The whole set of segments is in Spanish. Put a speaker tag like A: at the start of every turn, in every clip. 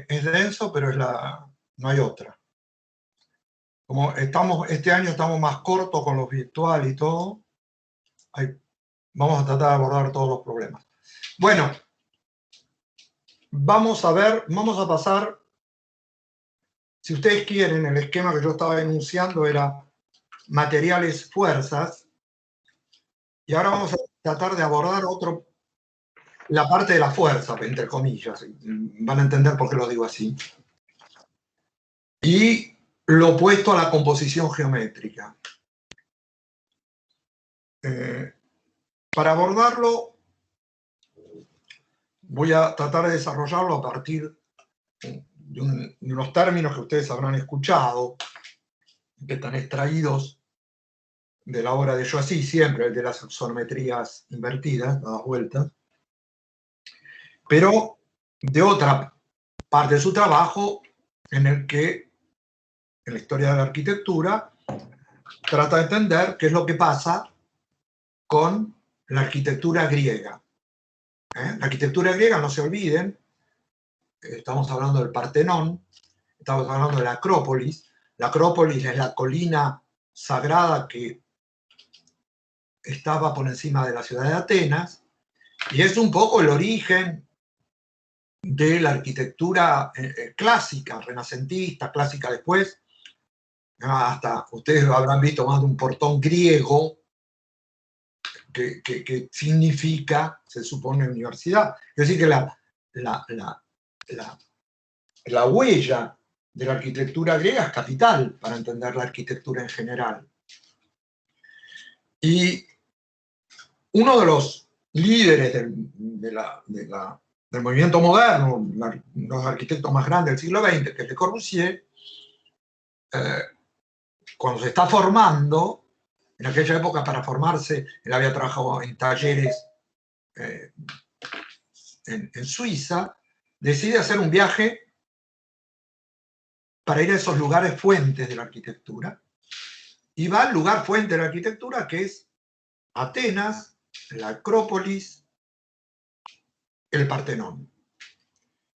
A: es denso, pero no hay otra. Como este año estamos más cortos con lo virtual y todo, vamos a tratar de abordar todos los problemas. Bueno, vamos a pasar, si ustedes quieren, el esquema que yo estaba enunciando era materiales, fuerzas, y ahora vamos a tratar de abordar la parte de la fuerza, entre comillas, van a entender por qué lo digo así, y lo opuesto a la composición geométrica. Para abordarlo, voy a tratar de desarrollarlo a partir de unos términos que ustedes habrán escuchado, que están extraídos de la obra de Joassi, siempre el de las axonometrías invertidas, dadas vueltas, pero de otra parte de su trabajo, en el que, en la historia de la arquitectura, trata de entender qué es lo que pasa con la arquitectura griega. La arquitectura griega, no se olviden, estamos hablando del Partenón, estamos hablando de la Acrópolis. La Acrópolis es la colina sagrada que estaba por encima de la ciudad de Atenas, y es un poco el origen de la arquitectura clásica, renacentista, clásica después. Hasta ustedes habrán visto más de un portón griego que significa, se supone, universidad. Es decir, que la huella de la arquitectura griega es capital para entender la arquitectura en general. Y uno de los líderes del movimiento moderno, los arquitectos más grandes del siglo XX, que es Le Corbusier, cuando se está formando, en aquella época para formarse, él había trabajado en talleres en Suiza, decide hacer un viaje para ir a esos lugares fuentes de la arquitectura, y va al lugar fuente de la arquitectura, que es Atenas, la Acrópolis, el Partenón.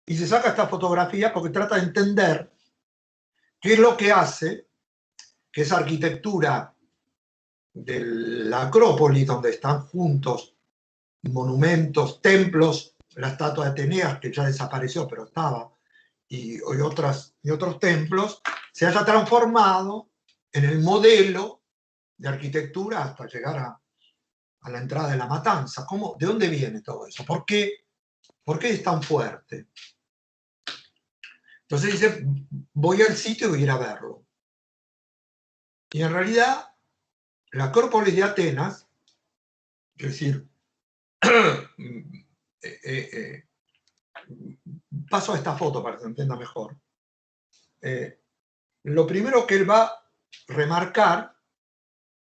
A: Y se saca esta fotografía porque trata de entender qué es lo que hace que esa arquitectura de la Acrópolis, donde están juntos monumentos, templos, la estatua de Ateneas, que ya desapareció, pero estaba, y otros templos, se haya transformado en el modelo de arquitectura hasta llegar a la entrada de La Matanza. ¿De dónde viene todo eso? ¿Por qué es tan fuerte? Entonces dice, voy al sitio y voy a ir a verlo. Y en realidad, la Acrópolis de Atenas, es decir, paso a esta foto para que se entienda mejor. Lo primero que él va a remarcar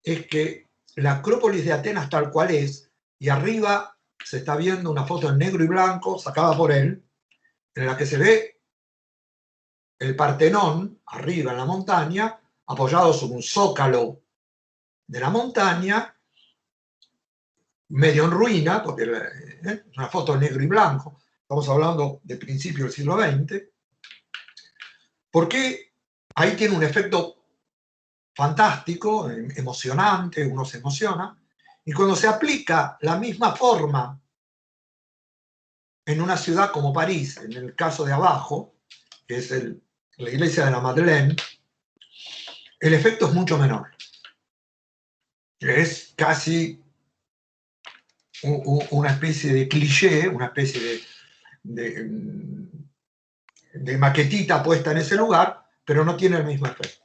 A: es que la Acrópolis de Atenas tal cual es, y arriba se está viendo una foto en negro y blanco sacada por él, en la que se ve el Partenón arriba en la montaña, apoyado sobre un zócalo de la montaña, medio en ruina, porque es una foto en negro y blanco, estamos hablando de principios del siglo XX, porque ahí tiene un efecto fantástico, emocionante, uno se emociona, y cuando se aplica la misma forma en una ciudad como París, en el caso de abajo, que es la iglesia de la Madeleine, el efecto es mucho menor. Es casi una especie de cliché, una especie de maquetita puesta en ese lugar, pero no tiene el mismo efecto.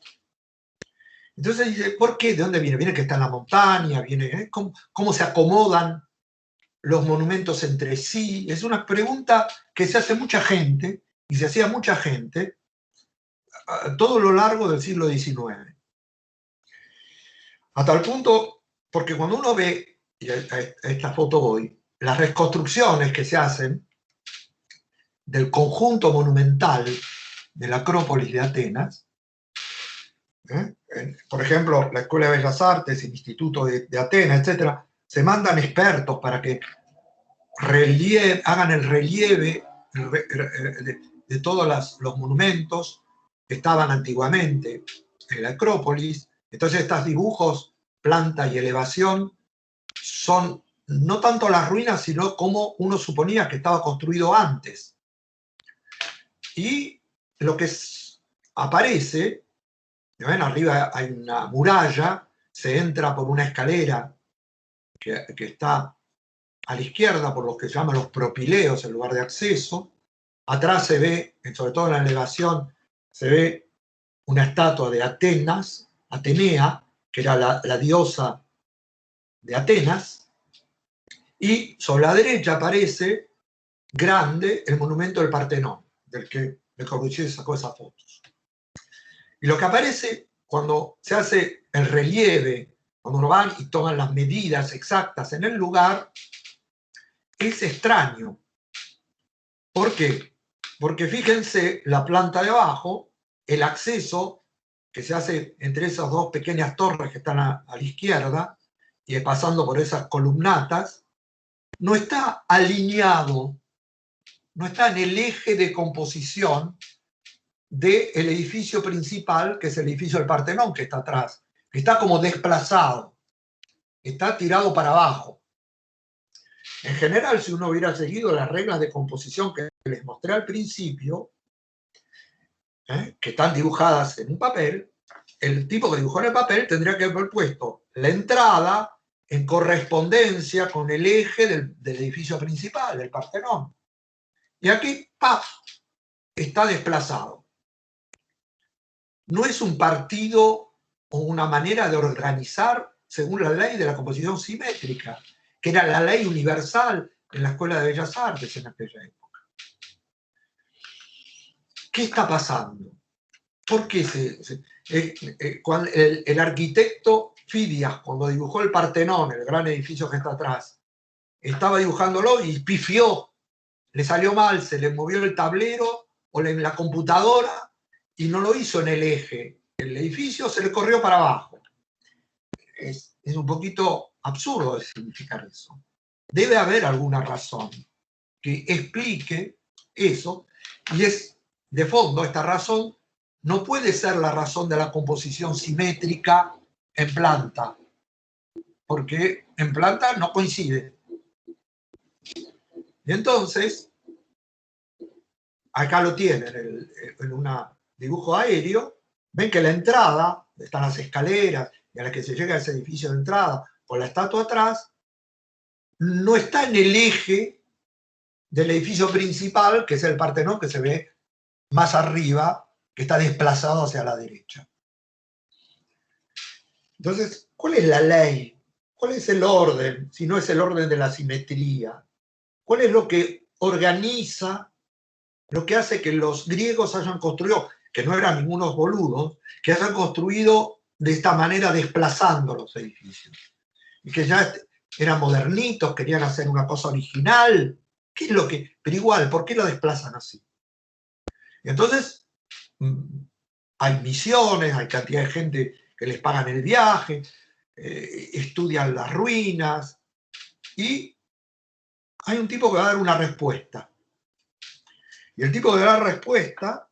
A: Entonces dice, ¿por qué? ¿De dónde viene? Viene que está en la montaña, viene, ¿cómo se acomodan los monumentos entre sí? Es una pregunta que se hace mucha gente, y se hacía mucha gente, a todo lo largo del siglo XIX. A tal punto, porque cuando uno ve, y a esta foto voy, las reconstrucciones que se hacen del conjunto monumental de la Acrópolis de Atenas, por ejemplo, la Escuela de Bellas Artes, el Instituto de Atenas, etc., se mandan expertos para que hagan el relieve de de todos los monumentos que estaban antiguamente en la Acrópolis. Entonces estos dibujos, planta y elevación, son no tanto las ruinas, sino como uno suponía que estaba construido antes. Y lo que aparece, ¿ven? Arriba hay una muralla, se entra por una escalera que está a la izquierda, por lo que se llaman los propileos, el lugar de acceso. Atrás se ve, sobre todo en la elevación, se ve una estatua de Atenas, Atenea, que era la diosa de Atenas, y sobre la derecha aparece grande el monumento del Partenón, del que Le Corbusier sacó esas fotos. Y lo que aparece cuando se hace el relieve, cuando uno van y toman las medidas exactas en el lugar, es extraño. ¿Por qué? Porque fíjense la planta de abajo, el acceso que se hace entre esas dos pequeñas torres que están a la izquierda, y pasando por esas columnatas, no está alineado, no está en el eje de composición del edificio principal, que es el edificio del Partenón, que está atrás. Está como desplazado, está tirado para abajo. En general, si uno hubiera seguido las reglas de composición que les mostré al principio, que están dibujadas en un papel, el tipo que dibujó en el papel tendría que haber puesto la entrada en correspondencia con el eje del edificio principal, del Partenón. Y aquí, ¡paf!, está desplazado. No es un partido o una manera de organizar según la ley de la composición simétrica, que era la ley universal en la Escuela de Bellas Artes en aquella época. ¿Qué está pasando? ¿Por qué el arquitecto Fidias, cuando dibujó el Partenón, el gran edificio que está atrás, estaba dibujándolo y pifió, le salió mal, se le movió el tablero o la computadora y no lo hizo en el eje? El edificio se le corrió para abajo. Es un poquito absurdo de significar eso. Debe haber alguna razón que explique eso, y es, de fondo, esta razón no puede ser la razón de la composición simétrica en planta, porque en planta no coincide. Y entonces, acá lo tienen en un dibujo aéreo, ven que la entrada, están las escaleras y a la que se llega a ese edificio de entrada, con la estatua atrás, no está en el eje del edificio principal, que es el Partenón, que se ve más arriba, que está desplazado hacia la derecha. Entonces, ¿cuál es la ley? ¿Cuál es el orden, si no es el orden de la simetría? ¿Cuál es lo que organiza, lo que hace que los griegos hayan construido, que no eran ningunos boludos, que hayan construido de esta manera desplazando los edificios? Y que ya eran modernitos, querían hacer una cosa original. ¿Qué es lo que? Pero igual, ¿por qué lo desplazan así? Y entonces, hay misiones, hay cantidad de gente que les pagan el viaje, estudian las ruinas, y hay un tipo que va a dar una respuesta. Y el tipo que da la respuesta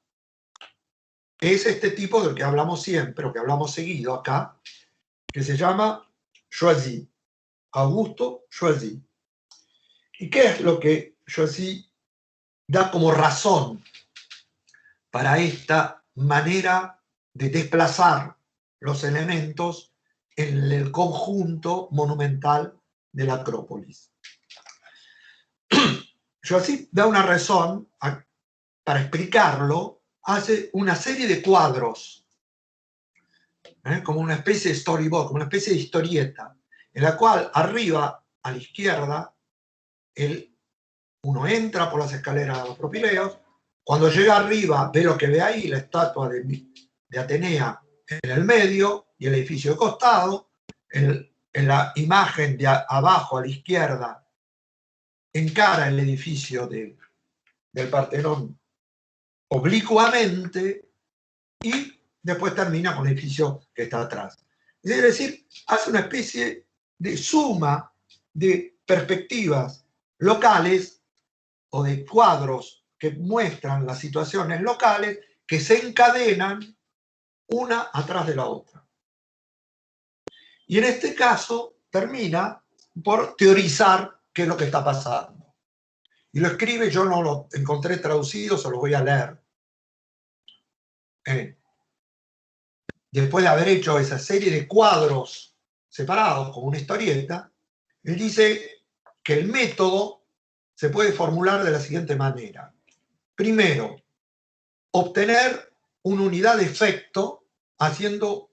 A: es este tipo del que hablamos siempre, o que hablamos seguido acá, que se llama Choisy, Augusto Choisy. ¿Y qué es lo que Choisy da como razón para esta manera de desplazar los elementos en el conjunto monumental de la Acrópolis? Choisy da una razón para explicarlo, hace una serie de cuadros, como una especie de storyboard, como una especie de historieta, en la cual arriba, a la izquierda, uno entra por las escaleras de los propileos. Cuando llega arriba, ve lo que ve ahí, la estatua de Atenea en el medio y el edificio de costado. En la imagen de abajo a la izquierda encara el edificio del Partenón oblicuamente, y después termina con el edificio que está atrás. Es decir, hace una especie de suma de perspectivas locales o de cuadros que muestran las situaciones locales que se encadenan una atrás de la otra. Y en este caso termina por teorizar qué es lo que está pasando. Y lo escribe, yo no lo encontré traducido, se lo voy a leer. Después de haber hecho esa serie de cuadros separados como una historieta, él dice que el método se puede formular de la siguiente manera. Primero, obtener una unidad de efecto haciendo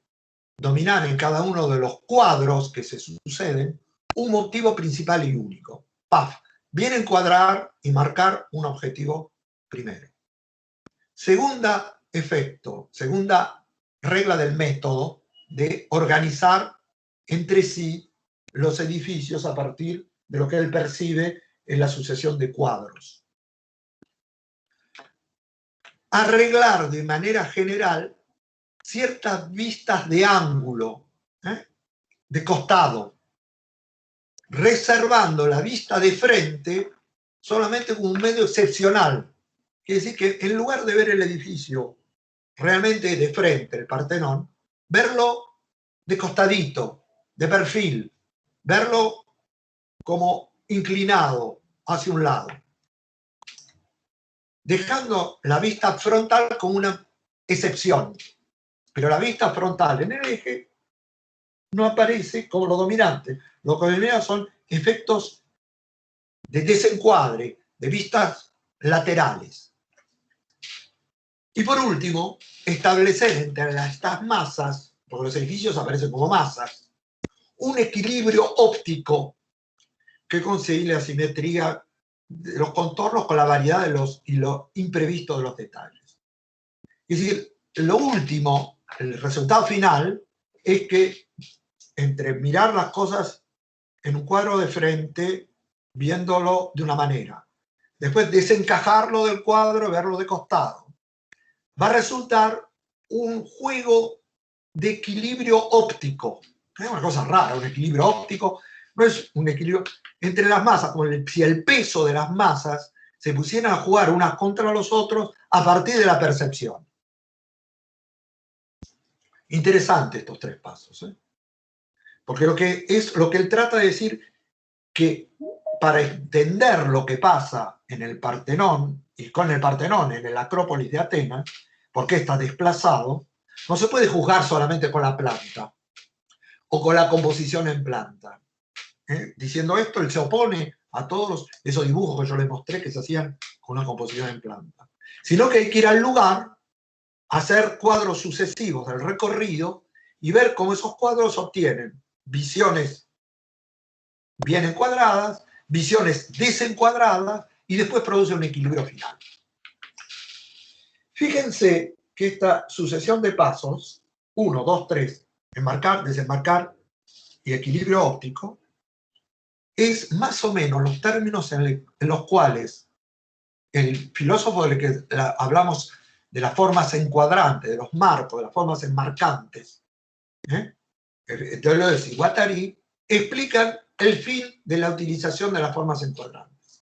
A: dominar en cada uno de los cuadros que se suceden un motivo principal y único. ¡Paf! Bien encuadrar y marcar un objetivo primero. Segunda regla del método de organizar entre sí los edificios a partir de lo que él percibe en la sucesión de cuadros. Arreglar de manera general ciertas vistas de ángulo, de costado, reservando la vista de frente solamente como un medio excepcional. Quiere decir que en lugar de ver el edificio realmente de frente, el Partenón, verlo de costadito, de perfil, verlo como inclinado hacia un lado, dejando la vista frontal como una excepción. Pero la vista frontal en el eje no aparece como lo dominante. Lo que domina son efectos de desencuadre, de vistas laterales. Y por último, establecer entre estas masas, porque los edificios aparecen como masas, un equilibrio óptico que consigue la simetría de los contornos con la variedad y lo imprevisto de los detalles. Es decir, lo último, el resultado final, es que entre mirar las cosas en un cuadro de frente, viéndolo de una manera, después desencajarlo del cuadro y verlo de costado, va a resultar un juego de equilibrio óptico. Es una cosa rara, un equilibrio óptico. No es un equilibrio entre las masas, como si el peso de las masas se pusieran a jugar unas contra los otros a partir de la percepción. Interesante estos tres pasos, ¿eh? Porque lo que él trata de decir, que para entender lo que pasa en el Partenón, y con el Partenón en la Acrópolis de Atenas, porque está desplazado, no se puede juzgar solamente con la planta o con la composición en planta. Diciendo esto, él se opone a todos esos dibujos que yo les mostré que se hacían con una composición en planta, sino que hay que ir al lugar, hacer cuadros sucesivos del recorrido y ver cómo esos cuadros obtienen visiones bien encuadradas, visiones desencuadradas y después produce un equilibrio final. Fíjense que esta sucesión de pasos, 1, 2, 3, enmarcar, desenmarcar y equilibrio óptico, es más o menos los términos en los cuales el filósofo del que hablamos de las formas encuadrantes, de los marcos, de las formas enmarcantes, Deleuze y Guattari, explican el fin de la utilización de las formas encuadrantes.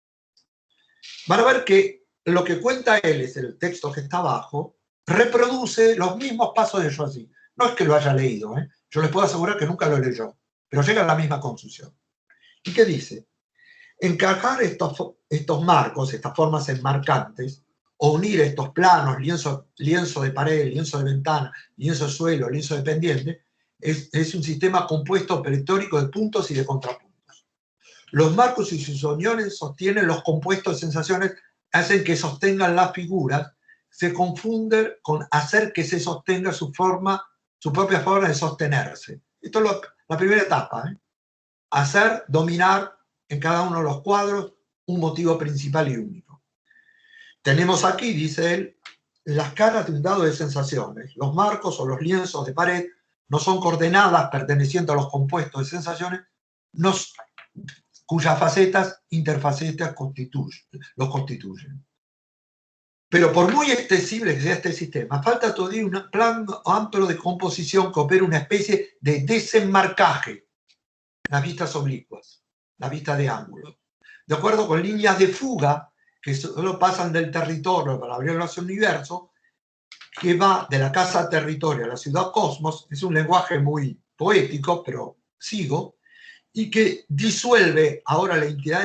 A: Van a ver que lo que cuenta él es el texto que está abajo, reproduce los mismos pasos de Choisy. No es que lo haya leído, yo les puedo asegurar que nunca lo leyó, pero llega a la misma conclusión. ¿Y qué dice? Encajar estos marcos, estas formas enmarcantes, o unir estos planos, lienzo de pared, lienzo de ventana, lienzo de suelo, lienzo de pendiente, es un sistema compuesto pletórico de puntos y de contrapuntos. Los marcos y sus uniones sostienen los compuestos de sensaciones, hacen que sostengan las figuras, se confunden con hacer que se sostenga su propia forma de sostenerse. Esto es la primera etapa. Hacer, dominar en cada uno de los cuadros un motivo principal y único. Tenemos aquí, dice él, las caras de un dado de sensaciones. Los marcos o los lienzos de pared no son coordenadas pertenecientes a los compuestos de sensaciones, cuyas facetas, interfacetas los constituyen. Pero por muy extensible que sea este sistema, falta todavía un plan amplio de composición que opere una especie de desenmarcaje, las vistas oblicuas, la vista de ángulo, de acuerdo con líneas de fuga que solo pasan del territorio para abrirlo hacia el universo, que va de la casa territorio a la ciudad cosmos, es un lenguaje muy poético, pero sigo, y que disuelve ahora la entidad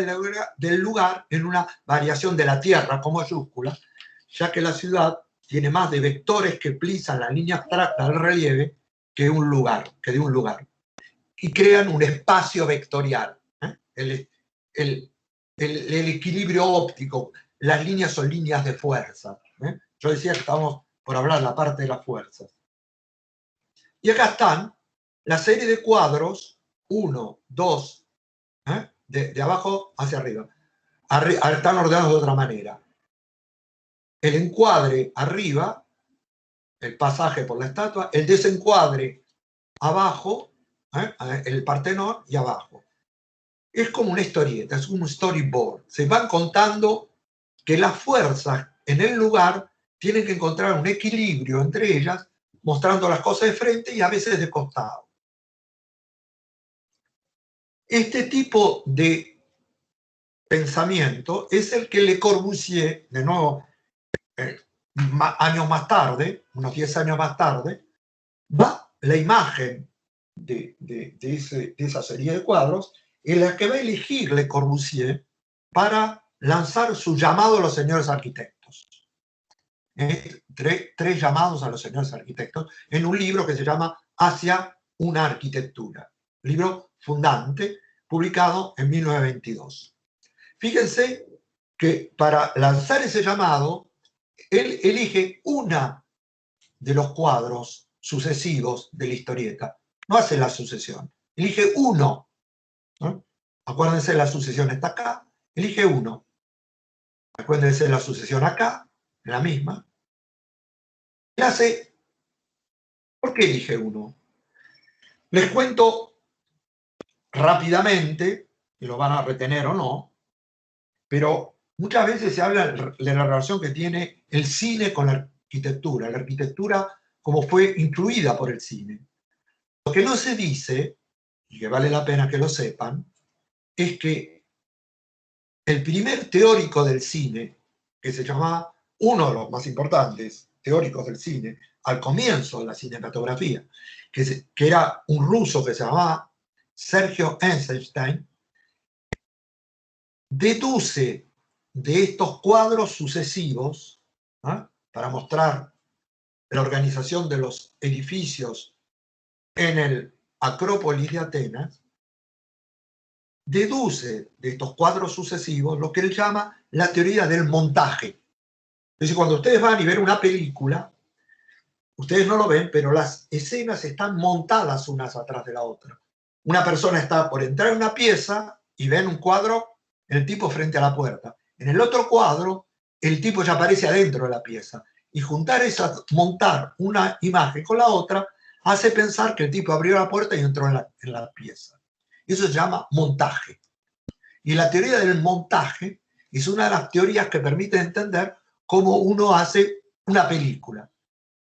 A: del lugar en una variación de la Tierra con mayúscula, ya que la ciudad tiene más de vectores que plisan la línea abstracta del relieve que de un lugar. Y crean un espacio vectorial. El equilibrio óptico, las líneas son líneas de fuerza. Yo decía que estamos por hablar de la parte de las fuerzas. Y acá están la serie de cuadros, 1, 2, de abajo hacia arriba. Están ordenados de otra manera. El encuadre arriba, el pasaje por la estatua, el desencuadre abajo, el Partenón y abajo. Es como una historieta, es un storyboard. Se van contando que las fuerzas en el lugar tienen que encontrar un equilibrio entre ellas, mostrando las cosas de frente y a veces de costado. Este tipo de pensamiento es el que Le Corbusier, de nuevo, años más tarde, unos 10 años más tarde, va la imagen de esa serie de cuadros en la que va a elegir Le Corbusier para lanzar su llamado a los señores arquitectos. Tres llamados a los señores arquitectos en un libro que se llama Hacia una arquitectura, libro fundante, publicado en 1922. Fíjense que para lanzar ese llamado, él elige una de los cuadros sucesivos de la historieta. No hace la sucesión, elige uno. ¿No? Acuérdense, la sucesión está acá, elige uno. Acuérdense, la sucesión acá, la misma. Y hace, ¿por qué elige uno? Les cuento rápidamente, y lo van a retener o no, pero muchas veces se habla de la relación que tiene el cine con la arquitectura como fue incluida por el cine. Lo que no se dice, y que vale la pena que lo sepan, es que el primer teórico del cine, que se llamaba uno de los más importantes teóricos del cine, al comienzo de la cinematografía, que era un ruso que se llamaba Sergio Eisenstein, deduce de estos cuadros sucesivos, para mostrar la organización de los edificios en el Acrópolis de Atenas, deduce de estos cuadros sucesivos lo que él llama la teoría del montaje. Es decir, cuando ustedes van y ven una película, ustedes no lo ven, pero las escenas están montadas unas atrás de la otra. Una persona está por entrar en una pieza y ven un cuadro, el tipo frente a la puerta. En el otro cuadro, el tipo ya aparece adentro de la pieza. Y montar una imagen con la otra, hace pensar que el tipo abrió la puerta y entró en la pieza. Eso se llama montaje. Y la teoría del montaje es una de las teorías que permite entender cómo uno hace una película,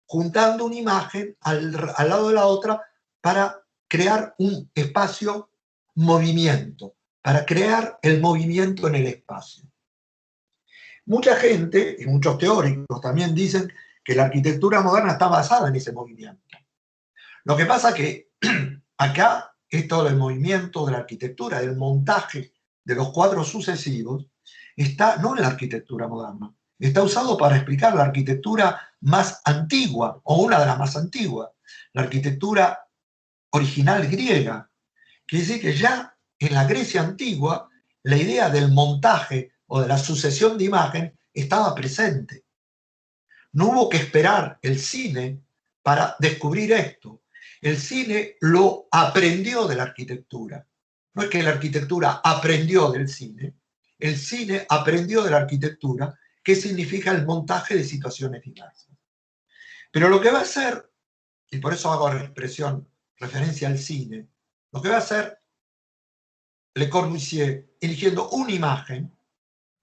A: juntando una imagen al lado de la otra para crear un espacio movimiento, para crear el movimiento en el espacio. Mucha gente, y muchos teóricos también dicen que la arquitectura moderna está basada en ese movimiento. Lo que pasa que acá esto del movimiento de la arquitectura, del montaje de los cuadros sucesivos, está no en la arquitectura moderna, está usado para explicar la arquitectura más antigua, o una de las más antiguas, la arquitectura original griega. Quiere decir que ya en la Grecia antigua la idea del montaje o de la sucesión de imagen estaba presente. No hubo que esperar el cine para descubrir esto. El cine lo aprendió de la arquitectura. No es que la arquitectura aprendió del cine, el cine aprendió de la arquitectura, qué significa el montaje de situaciones diversas. Pero lo que va a hacer, y por eso hago referencia al cine, lo que va a hacer Le Corbusier eligiendo una imagen,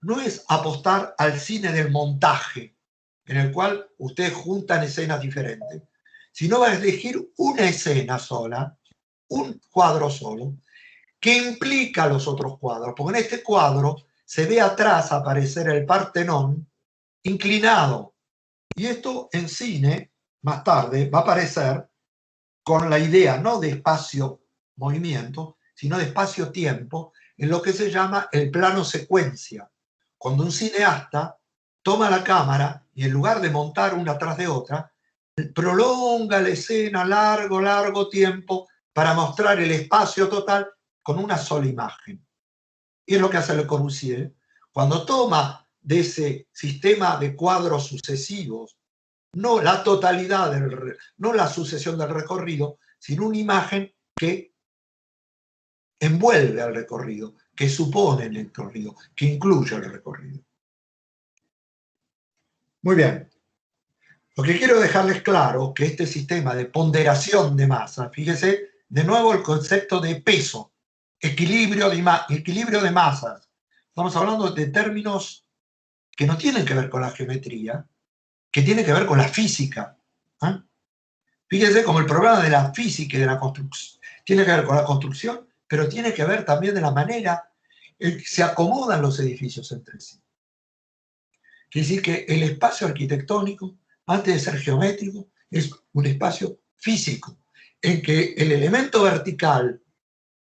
A: no es apostar al cine del montaje, en el cual ustedes juntan escenas diferentes, sino va a elegir una escena sola, un cuadro solo, que implica los otros cuadros, porque en este cuadro se ve atrás aparecer el Partenón inclinado. Y esto en cine, más tarde, va a aparecer con la idea no de espacio-movimiento, sino de espacio-tiempo, en lo que se llama el plano secuencia. Cuando un cineasta toma la cámara y en lugar de montar una tras de otra, prolonga la escena largo tiempo para mostrar el espacio total con una sola imagen. Y es lo que hace Le Corbusier cuando toma de ese sistema de cuadros sucesivos, no la totalidad, no la sucesión del recorrido, sino una imagen que envuelve al recorrido, que supone el recorrido, que incluye el recorrido. Muy bien. Lo que quiero dejarles claro que este sistema de ponderación de masa, fíjese de nuevo el concepto de peso, equilibrio de masas. Estamos hablando de términos que no tienen que ver con la geometría, que tienen que ver con la física. ¿Eh? Fíjense como el problema de la física y de la construcción tiene que ver con la construcción, pero tiene que ver también de la manera en que se acomodan los edificios entre sí. Quiere decir que el espacio arquitectónico, antes de ser geométrico, es un espacio físico, en que el elemento vertical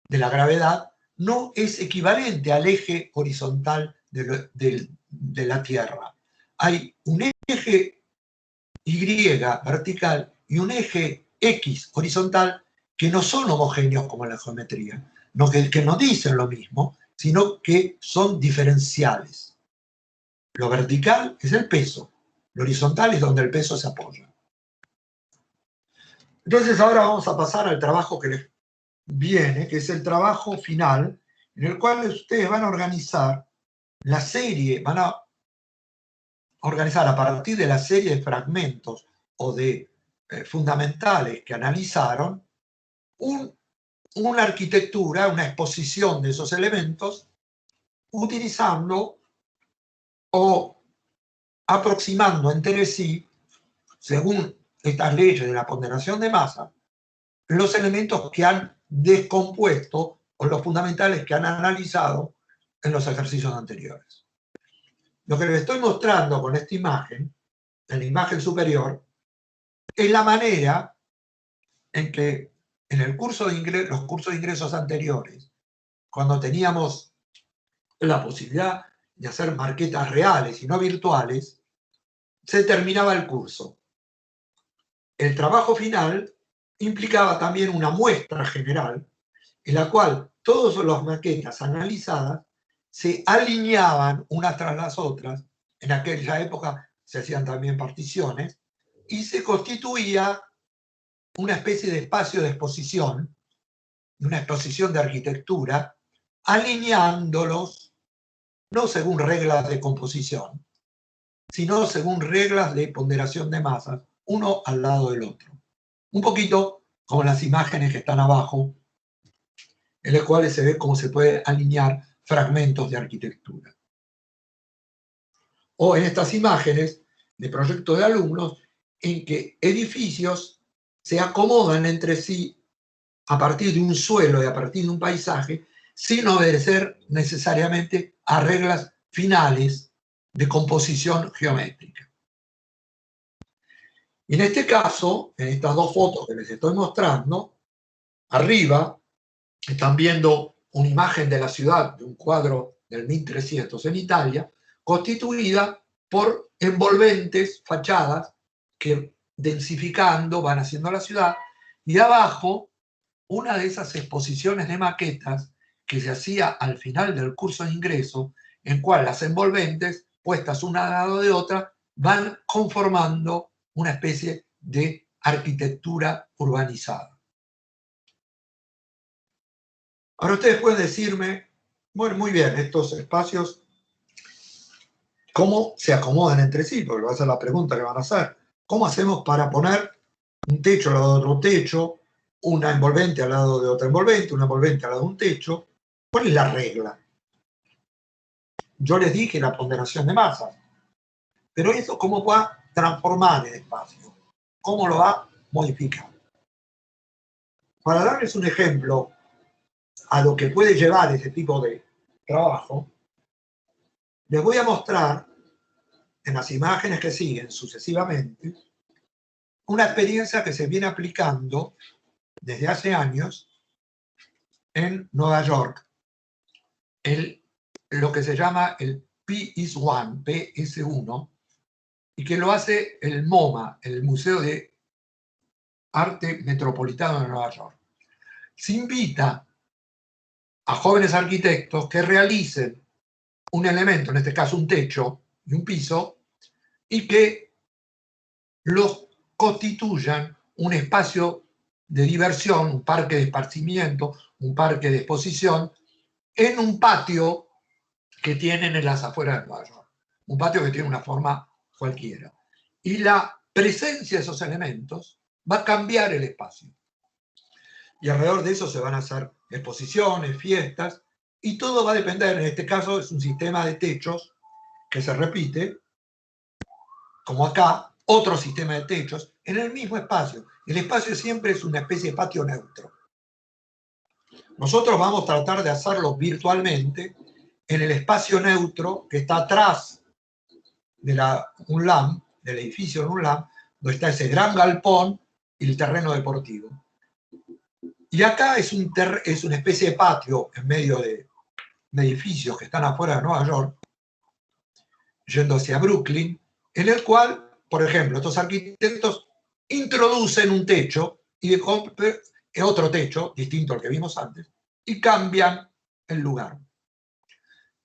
A: de la gravedad no es equivalente al eje horizontal de la Tierra. Hay un eje Y vertical y un eje X horizontal que no son homogéneos como en la geometría, no, que no dicen lo mismo, sino que son diferenciales. Lo vertical es el peso, lo horizontal es donde el peso se apoya. Entonces ahora vamos a pasar al trabajo que les viene, que es el trabajo final, en el cual ustedes van a organizar la serie, van a organizar a partir de la serie de fragmentos o de fundamentales que analizaron, una arquitectura, una exposición de esos elementos, utilizando o aproximando entre sí, según estas leyes de la ponderación de masa, los elementos que han descompuesto o los fundamentales que han analizado en los ejercicios anteriores. Lo que les estoy mostrando con esta imagen, en la imagen superior, es la manera en que en el curso de los cursos de ingresos anteriores, cuando teníamos la posibilidad de hacer maquetas reales y no virtuales, se terminaba el curso. El trabajo final implicaba también una muestra general en la cual todas las maquetas analizadas se alineaban unas tras las otras. En aquella época se hacían también particiones y se constituía una especie de espacio de exposición, una exposición de arquitectura, alineándolos no según reglas de composición, sino según reglas de ponderación de masas, uno al lado del otro. Un poquito como las imágenes que están abajo, en las cuales se ve cómo se puede alinear fragmentos de arquitectura. O en estas imágenes de proyectos de alumnos, en que edificios se acomodan entre sí a partir de un suelo y a partir de un paisaje, sin obedecer necesariamente a reglas finales de composición geométrica. Y en este caso, en estas dos fotos que les estoy mostrando, arriba están viendo una imagen de la ciudad, de un cuadro del 1300 en Italia, constituida por envolventes, fachadas, que densificando van haciendo la ciudad, y abajo una de esas exposiciones de maquetas que se hacía al final del curso de ingreso, en cual las envolventes, puestas una al lado de otra, van conformando una especie de arquitectura urbanizada. Ahora ustedes pueden decirme, bueno, muy bien, estos espacios, ¿cómo se acomodan entre sí? Porque va a ser la pregunta que van a hacer. ¿Cómo hacemos para poner un techo al lado de otro techo, una envolvente al lado de otra envolvente, una envolvente al lado de un techo? ¿Cuál es la regla? Yo les dije la ponderación de masas, pero eso cómo va a transformar el espacio, cómo lo va a modificar. Para darles un ejemplo a lo que puede llevar ese tipo de trabajo, Les voy a mostrar en las imágenes que siguen sucesivamente una experiencia que se viene aplicando desde hace años en Nueva York, lo que se llama el PS1, PS1, y que lo hace el MoMA, el Museo de Arte Metropolitano de Nueva York. Se invita a jóvenes arquitectos que realicen un elemento, en este caso un techo y un piso, y que los constituyan un espacio de diversión, un parque de esparcimiento, un parque de exposición, en un patio que tienen en las afueras de Nueva York. Un patio que tiene una forma cualquiera. Y la presencia de esos elementos va a cambiar el espacio. Y alrededor de eso se van a hacer exposiciones, fiestas, y todo va a depender, en este caso es un sistema de techos que se repite, como acá, otro sistema de techos, en el mismo espacio. El espacio siempre es una especie de patio neutro. Nosotros vamos a tratar de hacerlo virtualmente en el espacio neutro que está atrás de UNLAM, del edificio de UNLAM, donde está ese gran galpón y el terreno deportivo. Y acá es una especie de patio en medio de edificios que están afuera de Nueva York, yendo hacia Brooklyn, en el cual, por ejemplo, estos arquitectos introducen un techo y otro techo, distinto al que vimos antes, y cambian el lugar.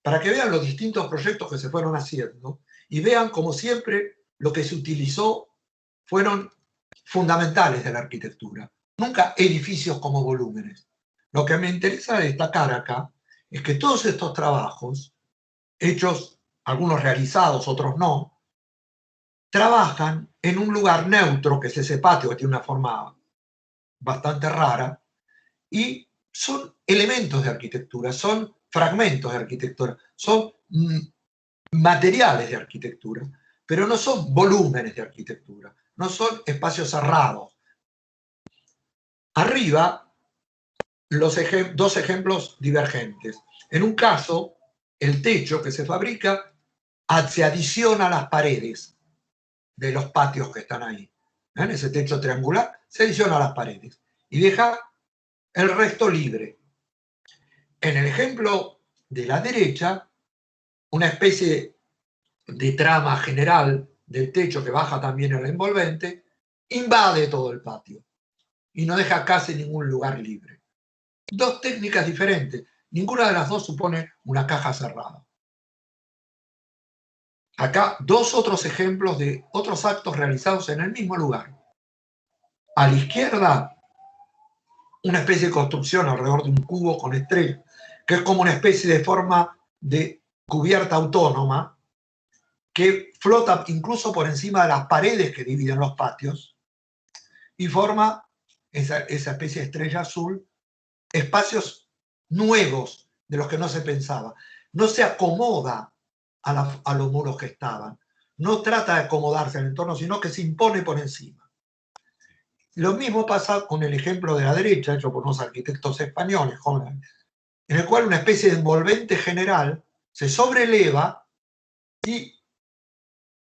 A: Para que vean los distintos proyectos que se fueron haciendo y vean, como siempre, lo que se utilizó fueron fundamentales de la arquitectura, nunca edificios como volúmenes. Lo que me interesa destacar acá es que todos estos trabajos, hechos, algunos realizados, otros no, trabajan en un lugar neutro, que es ese patio que tiene una forma bastante rara, y son elementos de arquitectura, son fragmentos de arquitectura, son materiales de arquitectura, pero no son volúmenes de arquitectura, no son espacios cerrados. Arriba, dos ejemplos divergentes. En un caso, el techo que se fabrica se adiciona a las paredes de los patios que están ahí. En ese techo triangular se adiciona a las paredes y deja el resto libre. En el ejemplo de la derecha, una especie de trama general del techo que baja también el envolvente, invade todo el patio y no deja casi ningún lugar libre. Dos técnicas diferentes, ninguna de las dos supone una caja cerrada. Acá dos otros ejemplos de otros actos realizados en el mismo lugar. A la izquierda, una especie de construcción alrededor de un cubo con estrella, que es como una especie de forma de cubierta autónoma que flota incluso por encima de las paredes que dividen los patios y forma esa especie de estrella azul, espacios nuevos de los que no se pensaba. No se acomoda a los muros que estaban, no trata de acomodarse al entorno, sino que se impone por encima. Lo mismo pasa con el ejemplo de la derecha, hecho por unos arquitectos españoles jóvenes, en el cual una especie de envolvente general se sobreleva y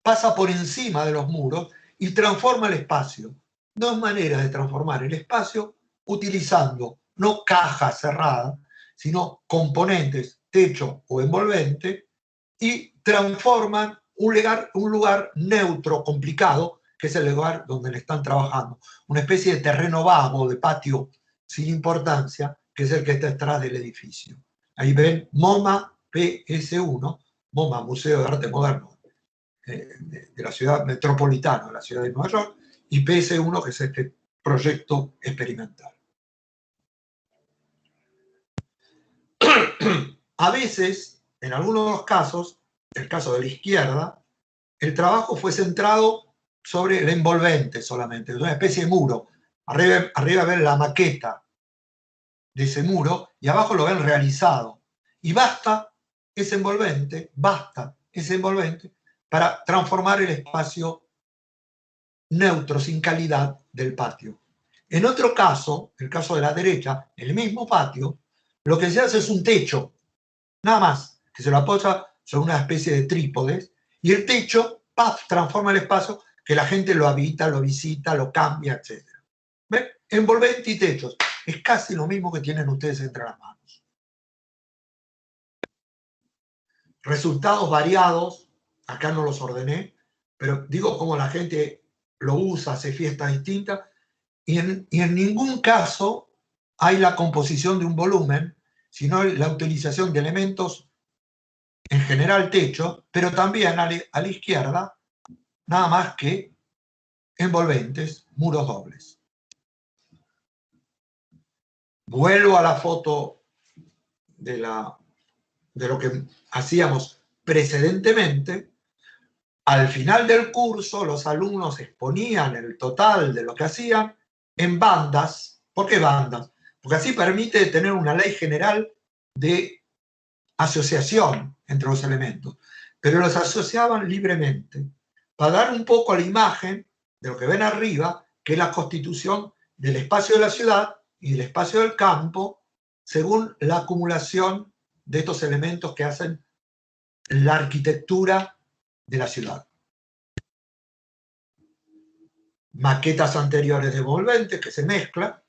A: pasa por encima de los muros y transforma el espacio. Dos maneras de transformar el espacio utilizando no cajas cerradas, sino componentes, techo o envolvente, y transforman un lugar neutro, complicado, que es el lugar donde le están trabajando. Una especie de terreno vago, de patio sin importancia, que es el que está detrás del edificio. Ahí ven MoMA PS1, MoMA, Museo de Arte Moderno de la ciudad metropolitana, de la ciudad de Nueva York, y PS1, que es este proyecto experimental. A veces, en algunos de los casos, el caso de la izquierda, el trabajo fue centrado sobre el envolvente solamente, una especie de muro. Arriba ven la maqueta de ese muro y abajo lo ven realizado. Y basta ese envolvente para transformar el espacio neutro, sin calidad del patio. En otro caso, el caso de la derecha, el mismo patio, lo que se hace es un techo, nada más, que se lo apoya son una especie de trípodes, y el techo, ¡paf!, transforma el espacio que la gente lo habita, lo visita, lo cambia, etc. ¿Ven? Envolvente y techos. Es casi lo mismo que tienen ustedes entre las manos. Resultados variados, acá no los ordené, pero digo cómo la gente lo usa, hace fiestas distintas, y en ningún caso hay la composición de un volumen, sino la utilización de elementos, en general techo, pero también a la izquierda, nada más que envolventes, muros dobles. Vuelvo a la foto de lo que hacíamos precedentemente. Al final del curso, los alumnos exponían el total de lo que hacían en bandas. ¿Por qué bandas? Porque así permite tener una ley general de asociación entre los elementos, pero los asociaban libremente para dar un poco a la imagen de lo que ven arriba, que es la constitución del espacio de la ciudad y del espacio del campo, según la acumulación de estos elementos que hacen la arquitectura de la ciudad. Maquetas anteriores de envolventes que se mezclan,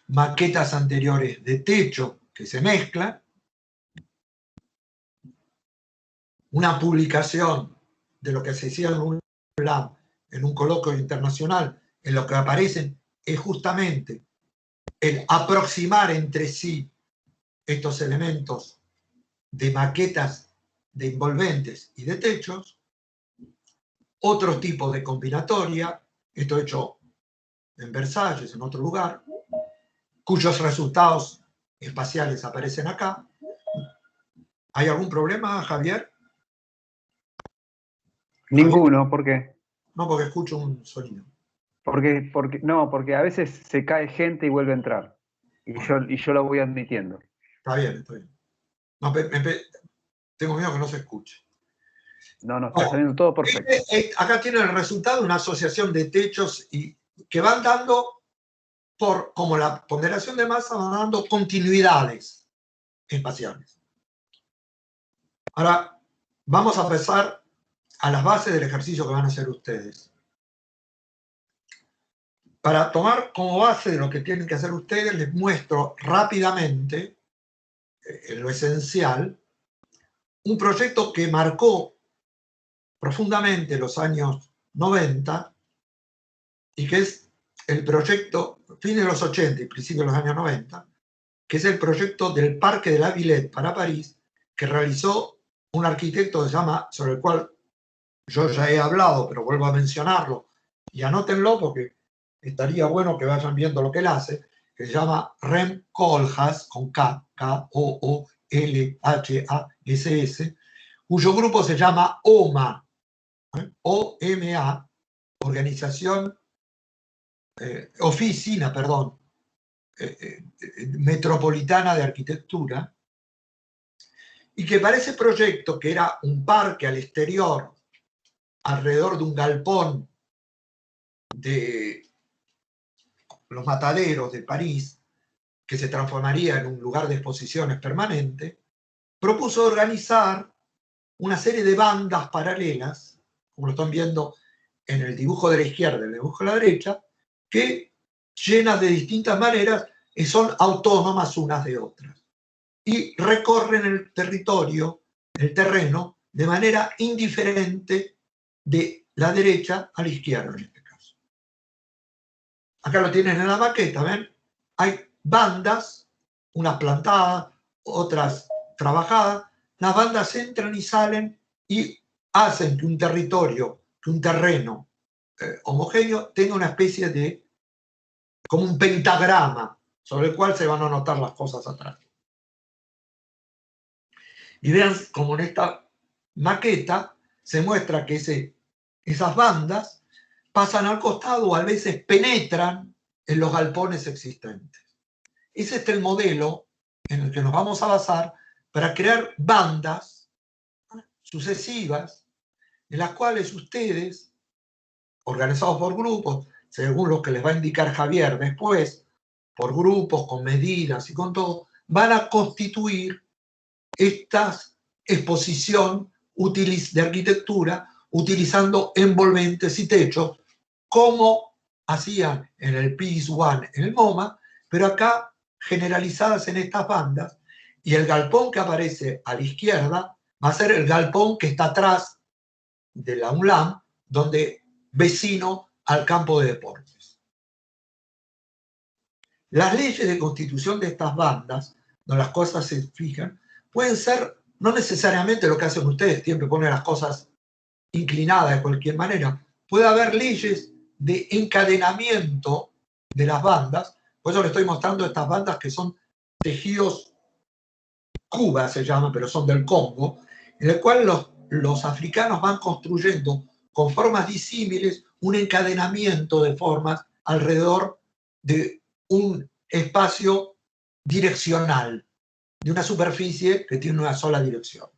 A: maquetas anteriores de techo que se mezclan, una publicación de lo que se hacía en un coloquio internacional, en lo que aparecen es justamente el aproximar entre sí estos elementos de maquetas de envolventes y de techos, otros tipos de combinatoria, esto hecho en Versalles, en otro lugar, cuyos resultados espaciales aparecen acá. ¿Hay algún problema, Javier?
B: Ninguno, ¿por qué?
A: No, porque escucho un sonido.
B: Porque a veces se cae gente y vuelve a entrar. Y yo lo voy admitiendo.
A: Está bien, está bien. No, tengo miedo que no se escuche.
B: No, está saliendo todo perfecto.
A: Acá tiene el resultado de una asociación de techos que van dando, como la ponderación de masa, van dando continuidades espaciales. Ahora, vamos a pasar a las bases del ejercicio que van a hacer ustedes. Para tomar como base de lo que tienen que hacer ustedes, les muestro rápidamente, en lo esencial, un proyecto que marcó profundamente los años 90 y que es el proyecto, fines de los 80 y principios de los años 90, que es el proyecto del Parque de la Villette para París, que realizó un arquitecto que se llama, sobre el cual yo ya he hablado, pero vuelvo a mencionarlo, y anótenlo porque estaría bueno que vayan viendo lo que él hace, que se llama Rem Koolhaas, con K, K-O-O-L-H-A-S-S, cuyo grupo se llama OMA, OMA, Oficina Metropolitana de Arquitectura, y que para ese proyecto, que era un parque al exterior, alrededor de un galpón de los Mataderos de París, que se transformaría en un lugar de exposiciones permanente, propuso organizar una serie de bandas paralelas, como lo están viendo en el dibujo de la izquierda y el dibujo de la derecha, que llenas de distintas maneras y son autónomas unas de otras. Y recorren el territorio, el terreno, de manera indiferente de la derecha a la izquierda en este caso. Acá lo tienen en la maqueta, ¿ven? Hay bandas, unas plantadas, otras trabajadas. Las bandas entran y salen y hacen que un territorio, que un terreno homogéneo tenga una especie de, como un pentagrama, sobre el cual se van a notar las cosas atrás. Y vean como en esta maqueta se muestra que esas bandas pasan al costado o a veces penetran en los galpones existentes. Ese es el modelo en el que nos vamos a basar para crear bandas sucesivas en las cuales ustedes, organizados por grupos, según los que les va a indicar Javier después, por grupos, con medidas y con todo, van a constituir estas exposición de arquitectura utilizando envolventes y techos, como hacían en el PIS-1 en el MoMA, pero acá generalizadas en estas bandas, y el galpón que aparece a la izquierda va a ser el galpón que está atrás de la UNLAM, donde vecino al campo de deportes. Las leyes de constitución de estas bandas, donde las cosas se fijan, pueden ser no necesariamente lo que hacen ustedes, siempre ponen las cosas inclinadas de cualquier manera. Puede haber leyes de encadenamiento de las bandas, por eso les estoy mostrando estas bandas que son tejidos Cuba se llama, pero son del Congo, en el cual los africanos van construyendo con formas disímiles un encadenamiento de formas alrededor de un espacio direccional, de una superficie que tiene una sola dirección.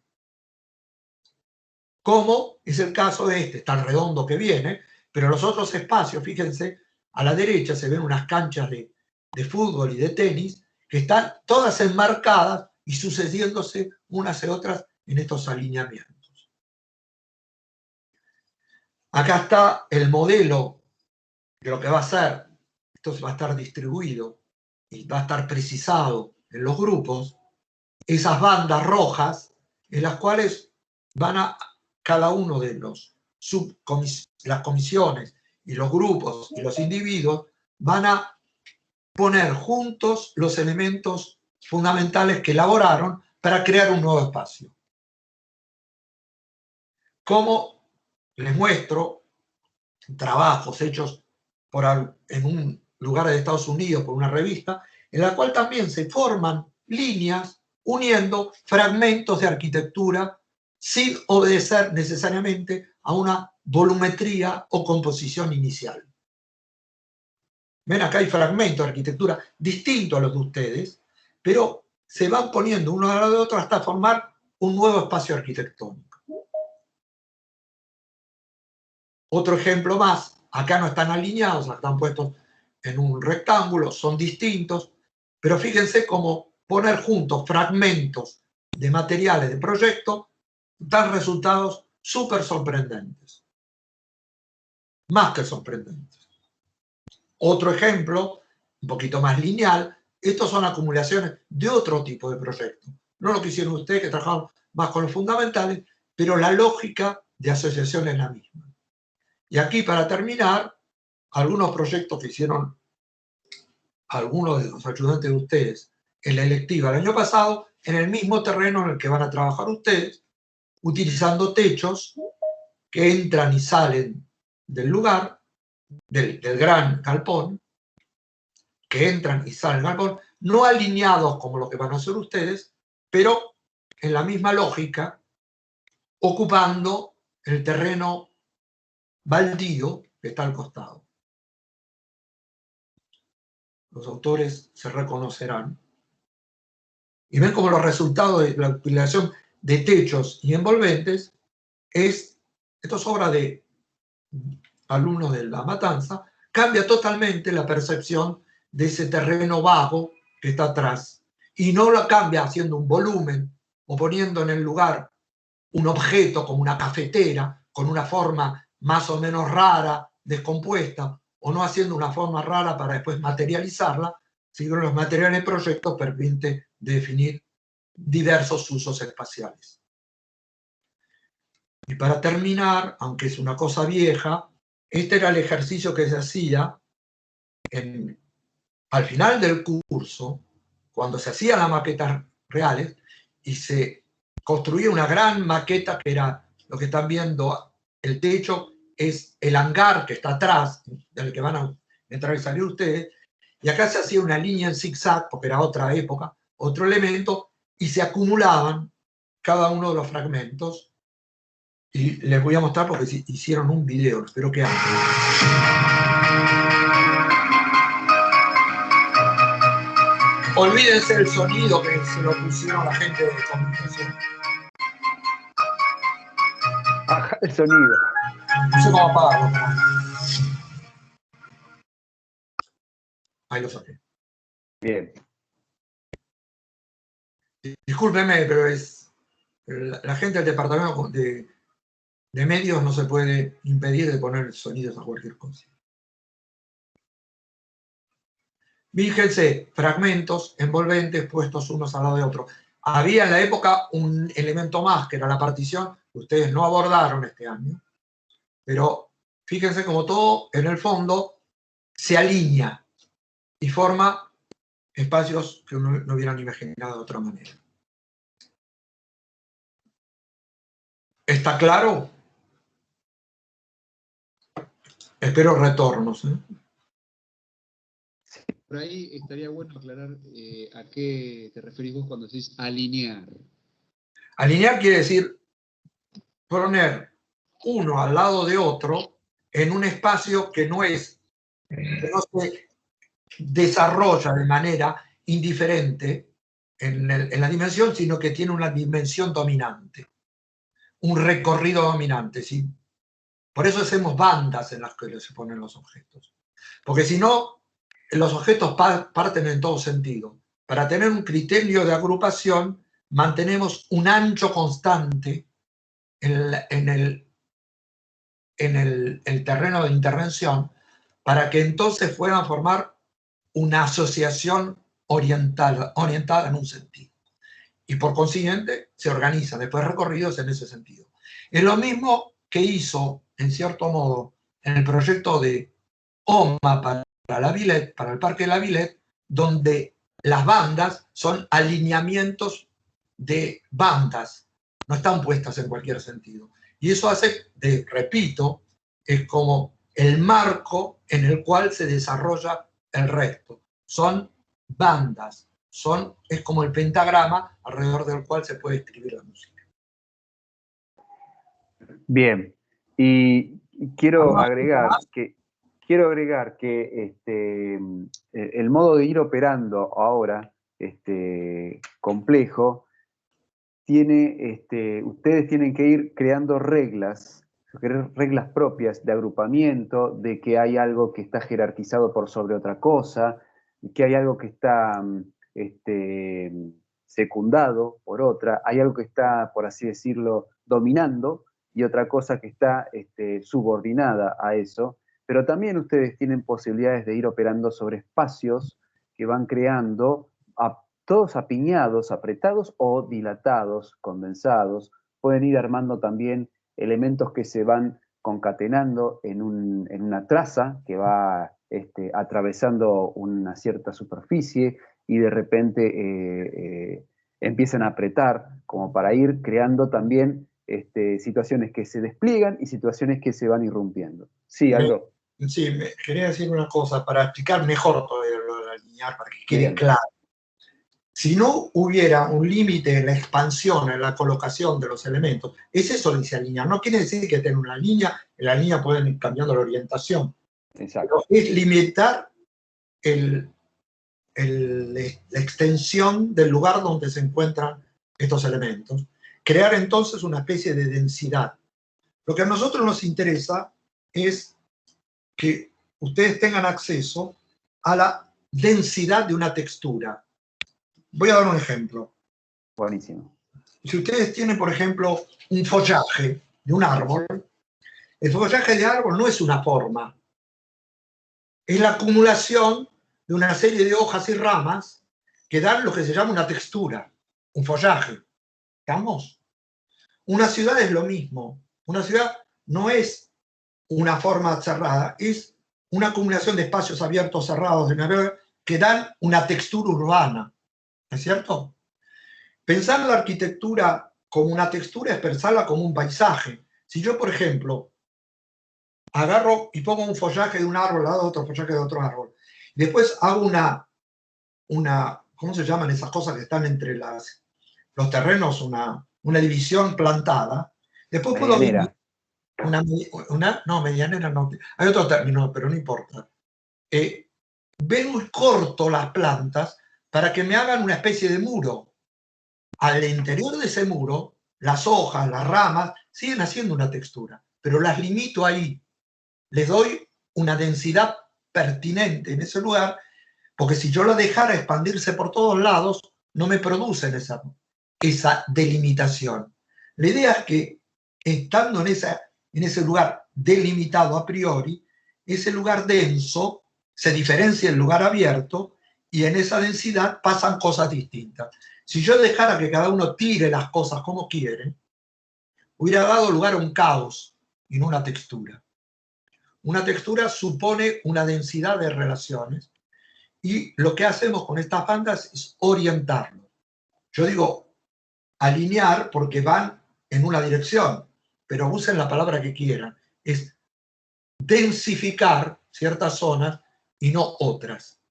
A: Como es el caso de este, tan redondo que viene, pero los otros espacios, fíjense, a la derecha se ven unas canchas de fútbol y de tenis que están todas enmarcadas y sucediéndose unas y otras en estos alineamientos. Acá está el modelo de lo que va a ser. Esto va a estar distribuido y va a estar precisado en los grupos. Esas bandas rojas en las cuales van a cada uno de las comisiones y los grupos y los individuos van a poner juntos los elementos fundamentales que elaboraron para crear un nuevo espacio. Como les muestro trabajos hechos en un lugar de Estados Unidos por una revista, en la cual también se forman líneas uniendo fragmentos de arquitectura sin obedecer necesariamente a una volumetría o composición inicial. Ven, acá hay fragmentos de arquitectura distintos a los de ustedes, pero se van poniendo uno al lado de otro hasta formar un nuevo espacio arquitectónico. Otro ejemplo más, acá no están alineados, están puestos en un rectángulo, son distintos, pero fíjense cómo poner juntos fragmentos de materiales de proyecto dan resultados súper sorprendentes. Más que sorprendentes. Otro ejemplo, un poquito más lineal, estos son acumulaciones de otro tipo de proyectos. No lo que hicieron ustedes, que trabajaron más con los fundamentales, pero la lógica de asociación es la misma. Y aquí, para terminar, algunos proyectos que hicieron algunos de los ayudantes de ustedes en la electiva el año pasado, en el mismo terreno en el que van a trabajar ustedes, utilizando techos que entran y salen del lugar, del gran galpón, que entran y salen del galpón, no alineados como lo que van a hacer ustedes, pero en la misma lógica, ocupando el terreno baldío que está al costado. Los autores se reconocerán. Y ven como los resultados de la utilización de techos y envolventes esto es obra de alumnos de La Matanza, cambia totalmente la percepción de ese terreno vago que está atrás. Y no lo cambia haciendo un volumen o poniendo en el lugar un objeto como una cafetera con una forma más o menos rara, descompuesta, o no haciendo una forma rara para después materializarla, sino los materiales de proyecto permiten definir diversos usos espaciales. Y para terminar, aunque es una cosa vieja, este era el ejercicio que se hacía al final del curso, cuando se hacían las maquetas reales y se construía una gran maqueta que era lo que están viendo, el techo es el hangar que está atrás, del que van a entrar y salir ustedes, y acá se hacía una línea en zigzag, porque era otra época, otro elemento, y se acumulaban cada uno de los fragmentos, y les voy a mostrar porque hicieron un video, espero que hagan. Olvídense el sonido que se lo pusieron la gente de comunicación.
B: Ajá, el sonido.
A: No sé cómo apagarlo. Ahí lo saqué.
B: Bien.
A: Discúlpeme, pero es la gente del departamento de medios no se puede impedir de poner sonidos a cualquier cosa. Fíjense, fragmentos envolventes puestos unos al lado de otros. Había en la época un elemento más, que era la partición, que ustedes no abordaron este año, pero fíjense como todo, en el fondo, se alinea y forma espacios que uno no hubieran imaginado de otra manera. ¿Está claro? Espero retornos.
C: Por ahí estaría bueno aclarar a qué te referís vos cuando decís alinear.
A: Alinear quiere decir poner uno al lado de otro en un espacio que no se desarrolla de manera indiferente en la dimensión, sino que tiene una dimensión dominante, un recorrido dominante. ¿Sí? Por eso hacemos bandas en las que se ponen los objetos. Porque si no, los objetos parten en todo sentido. Para tener un criterio de agrupación, mantenemos un ancho constante en el terreno de intervención para que entonces puedan formar una asociación orientada en un sentido. Y por consiguiente se organizan después recorridos en ese sentido. Es lo mismo que hizo, en cierto modo, en el proyecto de OMA para la Villette, para el Parque de la Villette, donde las bandas son alineamientos de bandas, no están puestas en cualquier sentido. Y eso hace, repito, es como el marco en el cual se desarrolla el resto. Son bandas, es como el pentagrama alrededor del cual se puede escribir la música.
B: Bien, y quiero agregar que el modo de ir operando ahora, complejo, ustedes tienen que ir creando reglas propias de agrupamiento, de que hay algo que está jerarquizado por sobre otra cosa, que hay algo que está secundado por otra, hay algo que está, por así decirlo, dominando, y otra cosa que está subordinada a eso. Pero también ustedes tienen posibilidades de ir operando sobre espacios que van creando, todos apiñados, apretados o dilatados, condensados. Pueden ir armando también elementos que se van concatenando en una traza que va atravesando una cierta superficie y de repente empiezan a apretar, como para ir creando también situaciones que se despliegan y situaciones que se van irrumpiendo. Sí, Aldo.
A: Sí, quería decir una cosa para explicar mejor todo lo de alinear, para que quede
B: Bien.
A: claro. Si no hubiera un límite en la expansión, en la colocación de los elementos, es eso dice alinear. No quiere decir que tenga una línea, en la línea pueden ir cambiando la orientación.
B: Exacto.
A: Pero es limitar la extensión del lugar donde se encuentran estos elementos. Crear entonces una especie de densidad. Lo que a nosotros nos interesa es que ustedes tengan acceso a la densidad de una textura. Voy a dar un ejemplo.
B: Buenísimo.
A: Si ustedes tienen, por ejemplo, un follaje de un árbol, el follaje de árbol no es una forma, es la acumulación de una serie de hojas y ramas que dan lo que se llama una textura, un follaje. ¿Estamos? Una ciudad es lo mismo. Una ciudad no es una forma cerrada, es una acumulación de espacios abiertos, cerrados, que dan una textura urbana. ¿Es cierto? Pensar la arquitectura como una textura es pensarla como un paisaje. Si yo, por ejemplo, agarro y pongo un follaje de un árbol al lado de otro follaje de otro árbol, después hago una ¿cómo se llaman esas cosas que están entre los terrenos? Una división plantada. Después puedo
B: Medianera.
A: no, medianera no. Hay otro término, pero no importa. Ven y corto las plantas para que me hagan una especie de muro. Al interior de ese muro, las hojas, las ramas, siguen haciendo una textura, pero las limito ahí. Les doy una densidad pertinente en ese lugar, porque si yo lo dejara expandirse por todos lados, no me producen esa delimitación. La idea es que estando en ese lugar delimitado a priori, ese lugar denso se diferencia del lugar abierto y en esa densidad pasan cosas distintas. Si yo dejara que cada uno tire las cosas como quiere, hubiera dado lugar a un caos y no una textura. Una textura supone una densidad de relaciones y lo que hacemos con estas bandas es orientarlo. Yo digo alinear porque van en una dirección, pero usen la palabra que quieran. Es densificar ciertas zonas y no otras.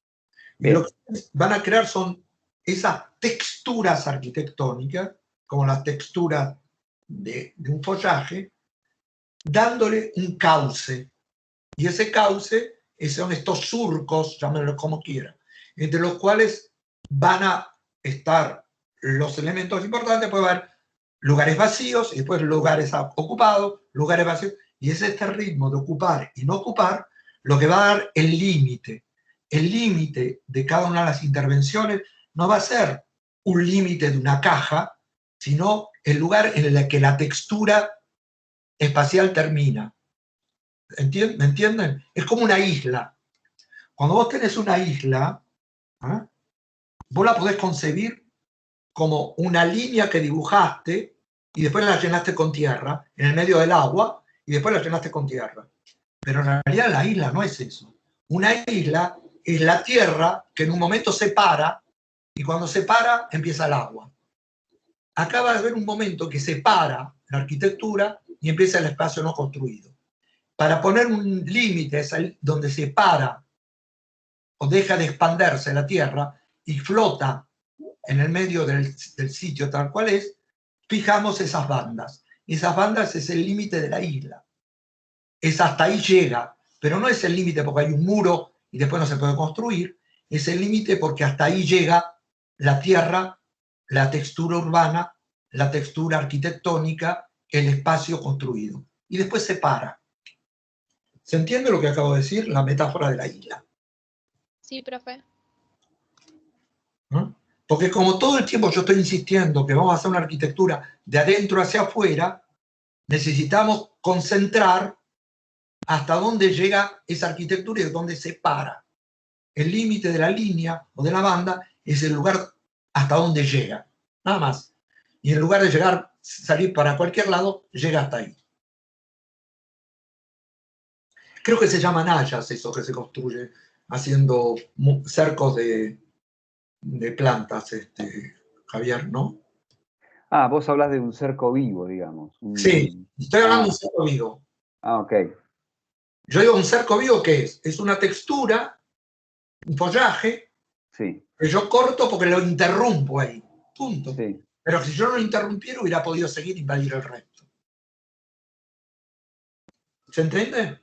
A: Y lo que van a crear son esas texturas arquitectónicas, como las texturas de un follaje, dándole un cauce. Y ese cauce son estos surcos, llámenlo como quieran, entre los cuales van a estar los elementos importantes. Puede haber lugares vacíos y después lugares ocupados, lugares vacíos. Y es este ritmo de ocupar y no ocupar lo que va a dar el límite. El límite de cada una de las intervenciones no va a ser un límite de una caja, sino el lugar en el que la textura espacial termina. ¿Me entienden? Es como una isla. Cuando vos tenés una isla, ¿eh? Vos la podés concebir como una línea que dibujaste y después la llenaste con tierra, en el medio del agua, y después la llenaste con tierra. Pero en realidad la isla no es eso. Una isla es la tierra que en un momento se para, y cuando se para empieza el agua. Acá va a haber un momento que se para la arquitectura y empieza el espacio no construido. Para poner un límite donde se para o deja de expandirse la tierra y flota en el medio del sitio tal cual es, fijamos esas bandas. Esas bandas es el límite de la isla. Es hasta ahí llega, pero no es el límite porque hay un muro y después no se puede construir, es el límite porque hasta ahí llega la tierra, la textura urbana, la textura arquitectónica, el espacio construido. Y después se para. ¿Se entiende lo que acabo de decir? La metáfora de la isla.
D: Sí, profe.
A: ¿No? Porque como todo el tiempo yo estoy insistiendo que vamos a hacer una arquitectura de adentro hacia afuera, necesitamos concentrar hasta dónde llega esa arquitectura y de dónde se para. El límite de la línea o de la banda es el lugar hasta dónde llega, nada más. Y en lugar de llegar, salir para cualquier lado, llega hasta ahí. Creo que se llaman hayas eso que se construye haciendo cercos de plantas, Javier, ¿no?
B: Ah, vos hablas de un cerco vivo, digamos.
A: Sí, estoy hablando de un cerco vivo.
B: Ah, ok.
A: Yo digo un cerco vivo, ¿qué es? Es una textura, un follaje,
B: sí,
A: que yo corto porque lo interrumpo ahí. Punto.
B: Sí.
A: Pero si yo no lo interrumpiera, hubiera podido seguir e invadir el resto. ¿Se entiende?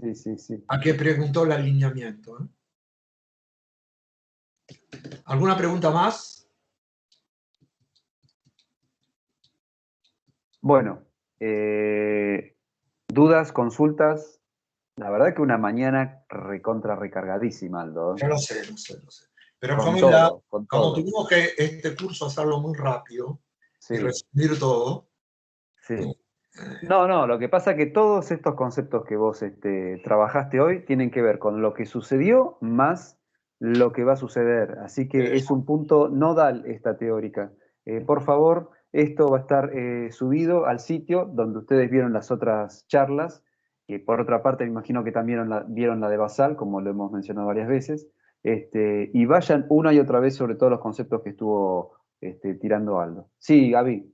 B: Sí, sí, sí.
A: A qué preguntó el alineamiento. ¿Alguna pregunta más?
B: Bueno, dudas, consultas. La verdad que una mañana recargadísima, Aldo.
A: Yo lo sé. Pero
B: Con
A: como,
B: todo.
A: como tuvimos que este curso hacerlo muy rápido
B: Sí.
A: y resumir todo.
B: Sí. No, lo que pasa es que todos estos conceptos que vos trabajaste hoy tienen que ver con lo que sucedió más lo que va a suceder. Así que es un punto nodal esta teórica. Por favor, esto va a estar subido al sitio donde ustedes vieron las otras charlas. Por otra parte, me imagino que también vieron la de Basal, como lo hemos mencionado varias veces. Y vayan una y otra vez sobre todos los conceptos que estuvo tirando Aldo. Sí, Gaby.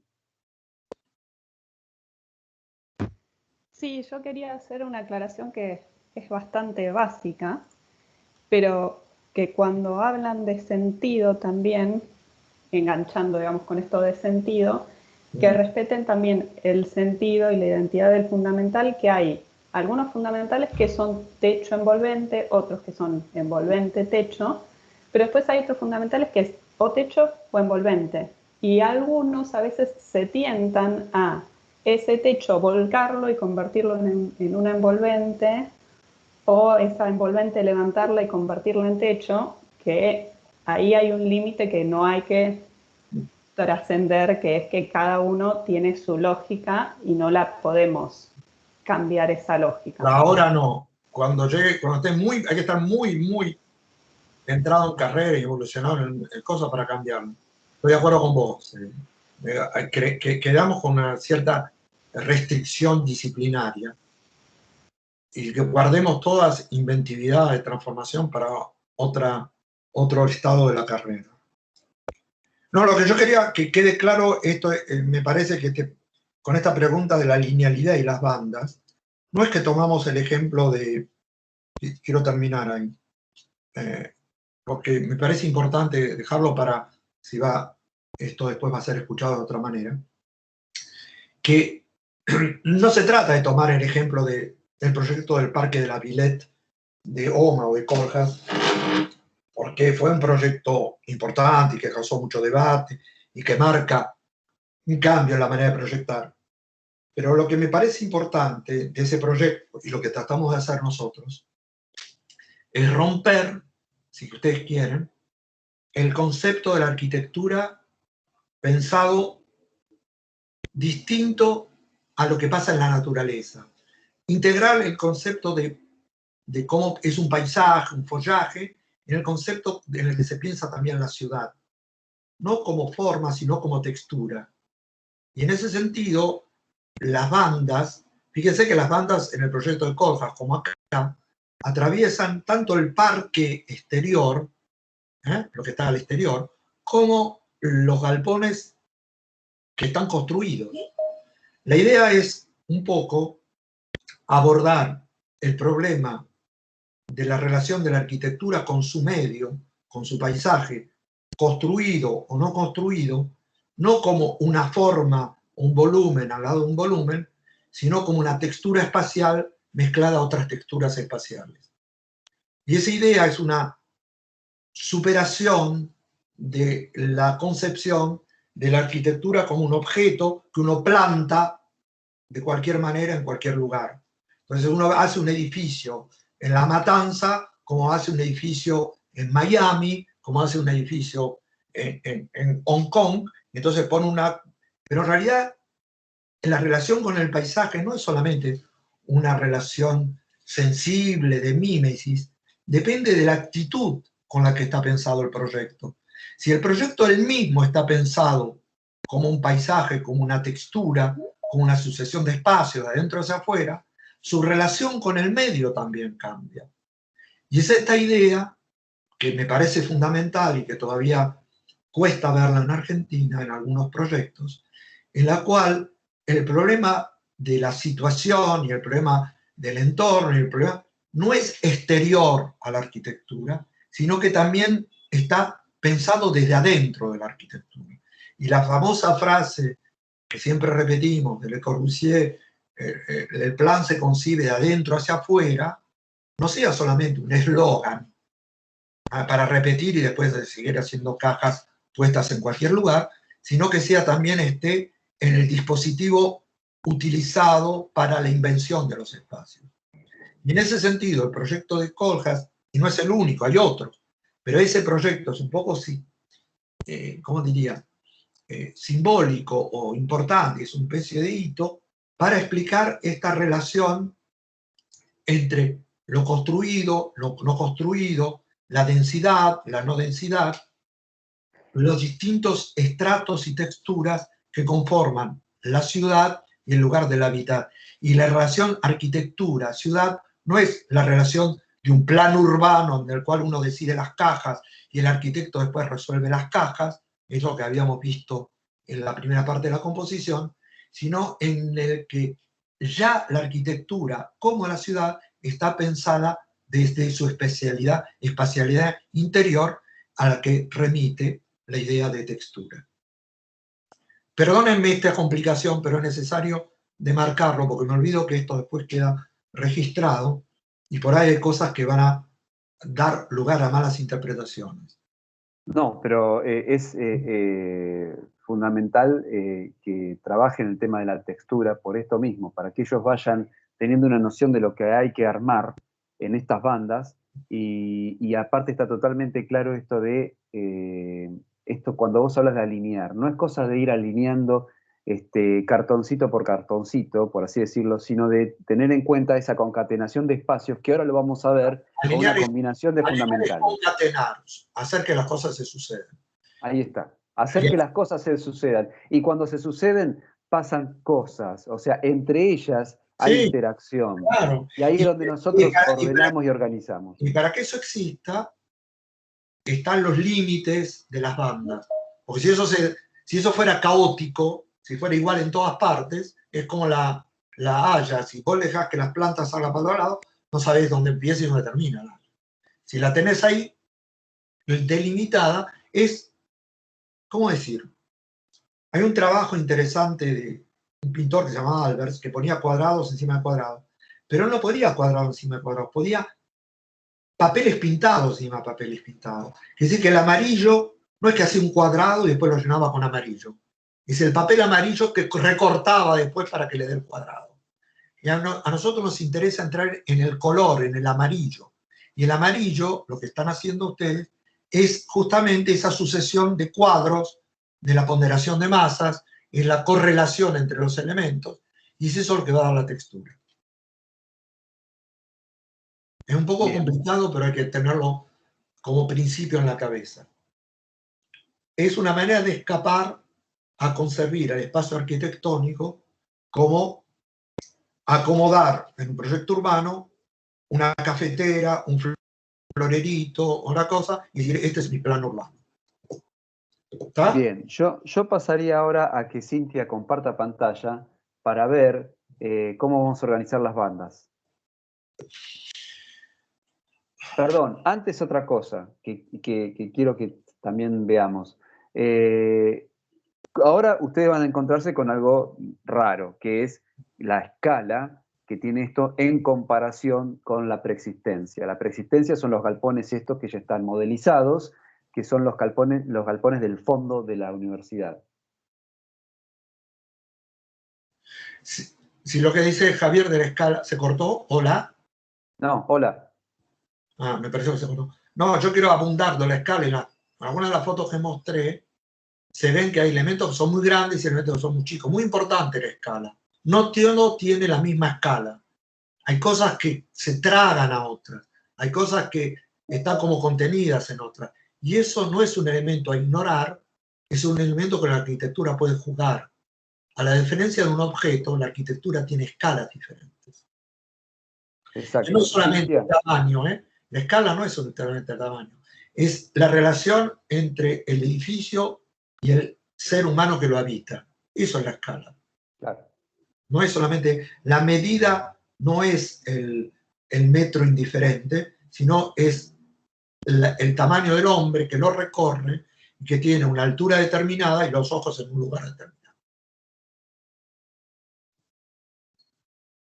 E: Sí, yo quería hacer una aclaración que es bastante básica, pero que cuando hablan de sentido también, enganchando, digamos, con esto de sentido, que respeten también el sentido y la identidad del fundamental, que hay algunos fundamentales que son techo envolvente, otros que son envolvente techo, pero después hay otros fundamentales que es o techo o envolvente. Y algunos a veces se tientan a ese techo volcarlo y convertirlo en una envolvente, o esa envolvente levantarla y convertirla en techo, que ahí hay un límite que no hay que trascender, que es que cada uno tiene su lógica y no la podemos cambiar esa lógica.
A: Ahora no. Cuando llegue, cuando esté muy, hay que estar muy entrado en carrera y evolucionado en cosas para cambiarlo. Estoy de acuerdo con vos. Quedamos con una cierta restricción disciplinaria y que guardemos todas inventividad de transformación para otro estado de la carrera. No, lo que yo quería que quede claro, esto me parece que con esta pregunta de la linealidad y las bandas, no es que tomamos el ejemplo de, quiero terminar ahí, porque me parece importante dejarlo para, si va, esto después va a ser escuchado de otra manera, que no se trata de tomar el ejemplo del proyecto del Parque de la Villette de OMA o de Coljas, porque fue un proyecto importante y que causó mucho debate y que marca un cambio en la manera de proyectar. Pero lo que me parece importante de ese proyecto y lo que tratamos de hacer nosotros es romper, si ustedes quieren, el concepto de la arquitectura pensado distinto a lo que pasa en la naturaleza. Integrar el concepto de cómo es un paisaje, un follaje, en el concepto en el que se piensa también la ciudad. No como forma, sino como textura. Y en ese sentido, las bandas, fíjense que las bandas en el proyecto de Coljas, como acá, atraviesan tanto el parque exterior, lo que está al exterior, como los galpones que están construidos. La idea es un poco abordar el problema de la relación de la arquitectura con su medio, con su paisaje, construido o no construido, no como una forma, un volumen al lado de un volumen, sino como una textura espacial mezclada a otras texturas espaciales. Y esa idea es una superación de la concepción de la arquitectura como un objeto que uno planta de cualquier manera en cualquier lugar. Entonces uno hace un edificio en La Matanza, como hace un edificio en Miami, como hace un edificio en Hong Kong, entonces pone una... Pero en realidad la relación con el paisaje no es solamente una relación sensible de mímesis, depende de la actitud con la que está pensado el proyecto. Si el proyecto él mismo está pensado como un paisaje, como una textura, como una sucesión de espacios de adentro hacia afuera, su relación con el medio también cambia. Y es esta idea que me parece fundamental y que todavía cuesta verla en Argentina, en algunos proyectos, en la cual el problema de la situación y el problema del entorno y el problema no es exterior a la arquitectura, sino que también está pensado desde adentro de la arquitectura. Y la famosa frase que siempre repetimos de Le Corbusier, el plan se concibe de adentro hacia afuera, no sea solamente un eslogan para repetir y después de seguir haciendo cajas puestas en cualquier lugar, sino que sea también esté en el dispositivo utilizado para la invención de los espacios. Y en ese sentido, el proyecto de Coljas, y no es el único, hay otros, pero ese proyecto es un poco, ¿cómo diría?, simbólico o importante, es una especie de hito para explicar esta relación entre lo construido, lo no construido, la densidad, la no densidad, los distintos estratos y texturas que conforman la ciudad y el lugar del hábitat. Y la relación arquitectura-ciudad no es la relación de un plan urbano en el cual uno decide las cajas y el arquitecto después resuelve las cajas, es lo que habíamos visto en la primera parte de la composición, sino en el que ya la arquitectura, como la ciudad, está pensada desde su espacialidad interior a la que remite la idea de textura. Perdónenme esta complicación, pero es necesario demarcarlo porque me olvido que esto después queda registrado y por ahí hay cosas que van a dar lugar a malas interpretaciones.
B: No, pero es fundamental que trabajen el tema de la textura por esto mismo, para que ellos vayan teniendo una noción de lo que hay que armar en estas bandas y aparte está totalmente claro esto de esto cuando vos hablas de alinear. No es cosa de ir alineando cartoncito por cartoncito, por así decirlo, sino de tener en cuenta esa concatenación de espacios que ahora lo vamos a ver con una combinación de fundamentales.
A: Concatenar, hacer que las cosas se sucedan.
B: Ahí está. Hacer que las cosas se sucedan. Y cuando se suceden, pasan cosas. O sea, entre ellas hay interacción.
A: Claro.
B: Y ahí es donde nosotros ordenamos y organizamos.
A: Y para que eso exista, están los límites de las bandas. Porque si eso fuera caótico, si fuera igual en todas partes, es como la haya. Si vos dejás que las plantas salgan para otro lado, no sabés dónde empieza y dónde termina la haya. Si la tenés ahí delimitada, es, ¿cómo decir? Hay un trabajo interesante de un pintor que se llamaba Albers, que ponía cuadrados encima de cuadrados, pero él no podía cuadrados encima de cuadrados, podía papeles pintados encima de papeles pintados. Es decir, que el amarillo no es que hacía un cuadrado y después lo llenaba con amarillo. Es el papel amarillo que recortaba después para que le dé el cuadrado. Y a nosotros nos interesa entrar en el color, en el amarillo. Y el amarillo, lo que están haciendo ustedes, es justamente esa sucesión de cuadros de la ponderación de masas, es la correlación entre los elementos, y es eso lo que va a dar la textura. Es un poco complicado, pero hay que tenerlo como principio en la cabeza. Es una manera de escapar a conservar el espacio arquitectónico como acomodar en un proyecto urbano una cafetera, un florerito o una cosa, y decir, este es mi plan urbano. ¿Está?
B: Bien, yo pasaría ahora a que Cintia comparta pantalla para ver cómo vamos a organizar las bandas. Perdón, antes otra cosa que quiero que también veamos. Ahora ustedes van a encontrarse con algo raro, que es la escala que tiene esto en comparación con la preexistencia. La preexistencia son los galpones estos que ya están modelizados, que son los galpones del fondo de la universidad.
A: Si lo que dice Javier de la escala se cortó, hola.
B: No, hola.
A: Ah, me pareció que se cortó. No, yo quiero abundar de la escala. En algunas de las fotos que mostré, se ven que hay elementos que son muy grandes y elementos que son muy chicos. Muy importante la escala. No tiene la misma escala. Hay cosas que se tragan a otras. Hay cosas que están como contenidas en otras. Y eso no es un elemento a ignorar, es un elemento que la arquitectura puede jugar. A la diferencia de un objeto, la arquitectura tiene escalas diferentes.
B: Exacto.
A: Y no solamente el tamaño, la escala no es solamente el tamaño, es la relación entre el edificio y el ser humano que lo habita. Eso es la escala.
B: Claro.
A: No es solamente, la medida no es el metro indiferente, sino es el tamaño del hombre que lo recorre y que tiene una altura determinada y los ojos en un lugar determinado.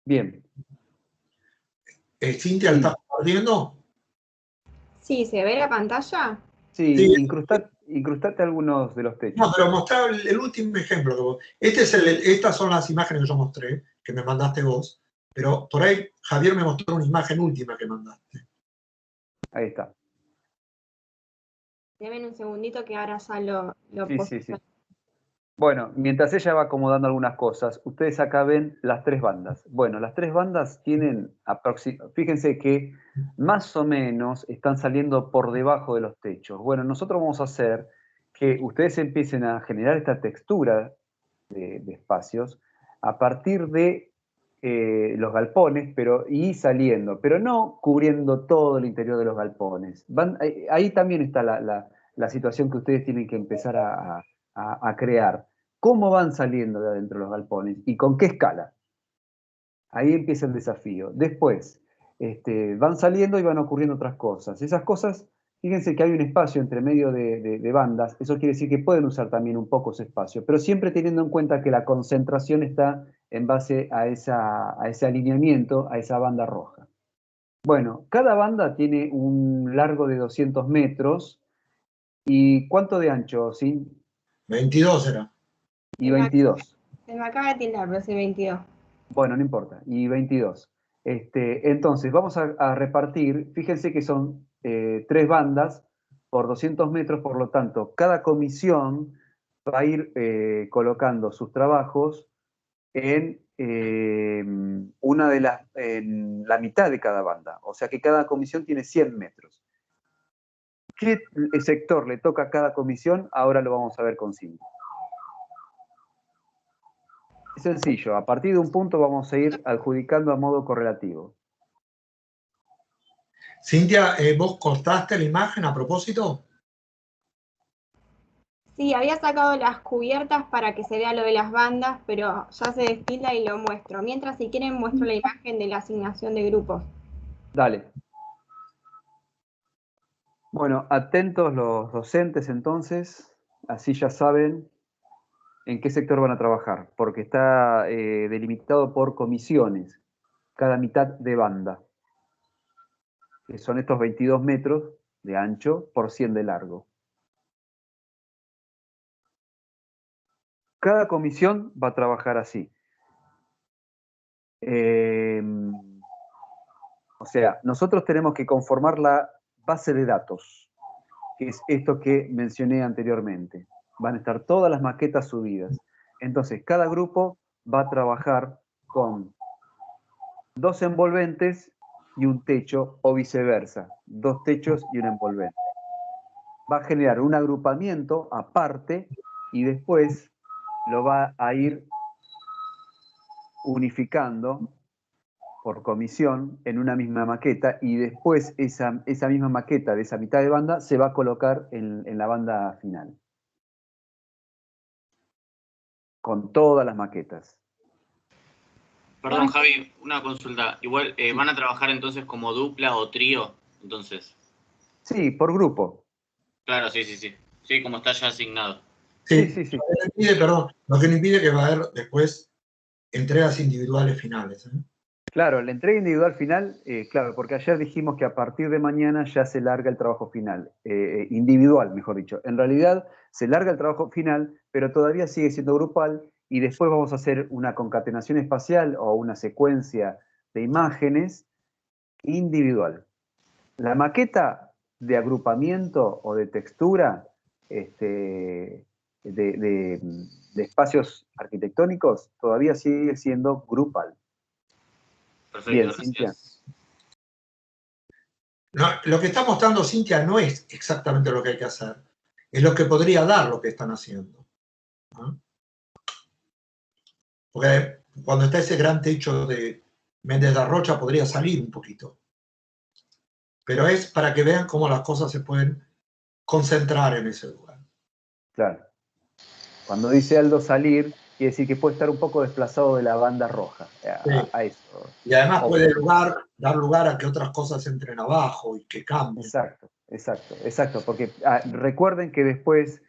B: Bien.
A: ¿Cintia, ¿la estás compartiendo?
F: Sí, ¿se ve la pantalla?
B: Sí, incrustate algunos de los techos.
A: No, pero mostrar el último ejemplo. Estas son las imágenes que yo mostré, que me mandaste vos, pero por ahí Javier me mostró una imagen última que mandaste.
B: Ahí está.
F: Deben un segundito que ahora ya lo
B: Sí. Bueno, mientras ella va acomodando algunas cosas, ustedes acá ven las tres bandas. Bueno, las tres bandas tienen, fíjense que más o menos están saliendo por debajo de los techos. Bueno, nosotros vamos a hacer que ustedes empiecen a generar esta textura de espacios a partir de los galpones, y saliendo, pero no cubriendo todo el interior de los galpones. Ahí también está la situación que ustedes tienen que empezar a crear. ¿Cómo van saliendo de adentro los galpones? ¿Y con qué escala? Ahí empieza el desafío. Después, van saliendo y van ocurriendo otras cosas. Esas cosas, fíjense que hay un espacio entre medio de bandas. Eso quiere decir que pueden usar también un poco ese espacio, pero siempre teniendo en cuenta que la concentración está en base a ese alineamiento, a esa banda roja. Bueno, cada banda tiene un largo de 200 metros. ¿Y cuánto de ancho, sí?
A: 22 era.
B: Y 22.
F: Se me acaba de tildar, pero sí 22.
B: Bueno, no importa. Y 22. Entonces, vamos a repartir. Fíjense que son 3 bandas por 200 metros, por lo tanto, cada comisión va a ir colocando sus trabajos en en la mitad de cada banda. O sea que cada comisión tiene 100 metros. ¿Qué sector le toca a cada comisión? Ahora lo vamos a ver con Cintia. Es sencillo, a partir de un punto vamos a ir adjudicando a modo correlativo.
A: Cintia, ¿vos cortaste la imagen a propósito?
F: Sí, había sacado las cubiertas para que se vea lo de las bandas, pero ya se destilda y lo muestro. Mientras, si quieren, muestro la imagen de la asignación de grupos.
B: Dale. Bueno, atentos los docentes entonces, así ya saben en qué sector van a trabajar, porque está delimitado por comisiones, cada mitad de banda, que son estos 22 metros de ancho por 100 de largo. Cada comisión va a trabajar así. O sea, nosotros tenemos que conformar la base de datos, que es esto que mencioné anteriormente. Van a estar todas las maquetas subidas. Entonces, cada grupo va a trabajar con 2 envolventes y un techo, o viceversa, 2 techos y un envolvente. Va a generar un agrupamiento aparte y después lo va a ir unificando por comisión en una misma maqueta y después esa misma maqueta de esa mitad de banda se va a colocar en la banda final. Con todas las maquetas.
G: Perdón, Javi, una consulta. Igual, ¿van a trabajar entonces como dupla o trío? Entonces.
B: Sí, por grupo.
G: Claro, sí. Sí, como está ya asignado.
A: Sí.
B: Sí.
A: Lo que no impide, perdón, lo que no impide que va a haber después entregas individuales finales.
B: Claro, la entrega individual final, claro, porque ayer dijimos que a partir de mañana ya se larga el trabajo final, individual, mejor dicho. En realidad se larga el trabajo final, pero todavía sigue siendo grupal y después vamos a hacer una concatenación espacial o una secuencia de imágenes individual. La maqueta de agrupamiento o de textura de espacios arquitectónicos todavía sigue siendo grupal.
G: Perfecto,
B: Bien,
G: gracias.
B: Cintia.
A: No, lo que está mostrando Cintia no es exactamente lo que hay que hacer, es lo que podría dar lo que están haciendo. ¿No? Porque cuando está ese gran techo de Méndez de Rocha podría salir un poquito. Pero es para que vean cómo las cosas se pueden concentrar en ese lugar.
B: Claro. Cuando dice Aldo salir, quiere decir que puede estar un poco desplazado de la banda roja. A eso.
A: Y además puede dar lugar a que otras cosas entren abajo y que cambien.
B: Exacto. Porque recuerden que después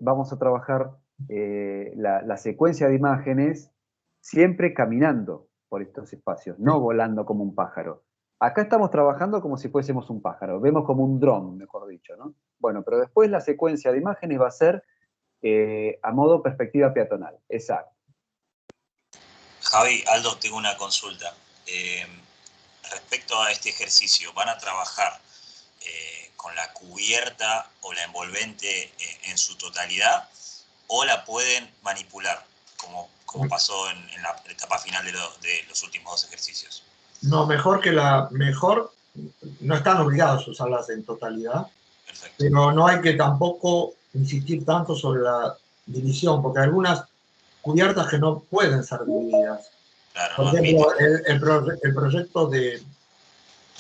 B: vamos a trabajar la secuencia de imágenes siempre caminando por estos espacios, no volando como un pájaro. Acá estamos trabajando como si fuésemos un pájaro, vemos como un dron, mejor dicho, ¿no? Bueno, pero después la secuencia de imágenes va a ser a modo perspectiva peatonal, exacto.
H: Javi, Aldo, tengo una consulta. Respecto a este ejercicio, ¿van a trabajar con la cubierta o la envolvente en su totalidad o la pueden manipular, como pasó en la etapa final de los últimos 2 ejercicios?
A: No, no están obligados a usarlas en totalidad. Perfecto. Pero no hay que tampoco insistir tanto sobre la división, porque hay algunas cubiertas que no pueden ser divididas. Claro, por ejemplo, el proyecto de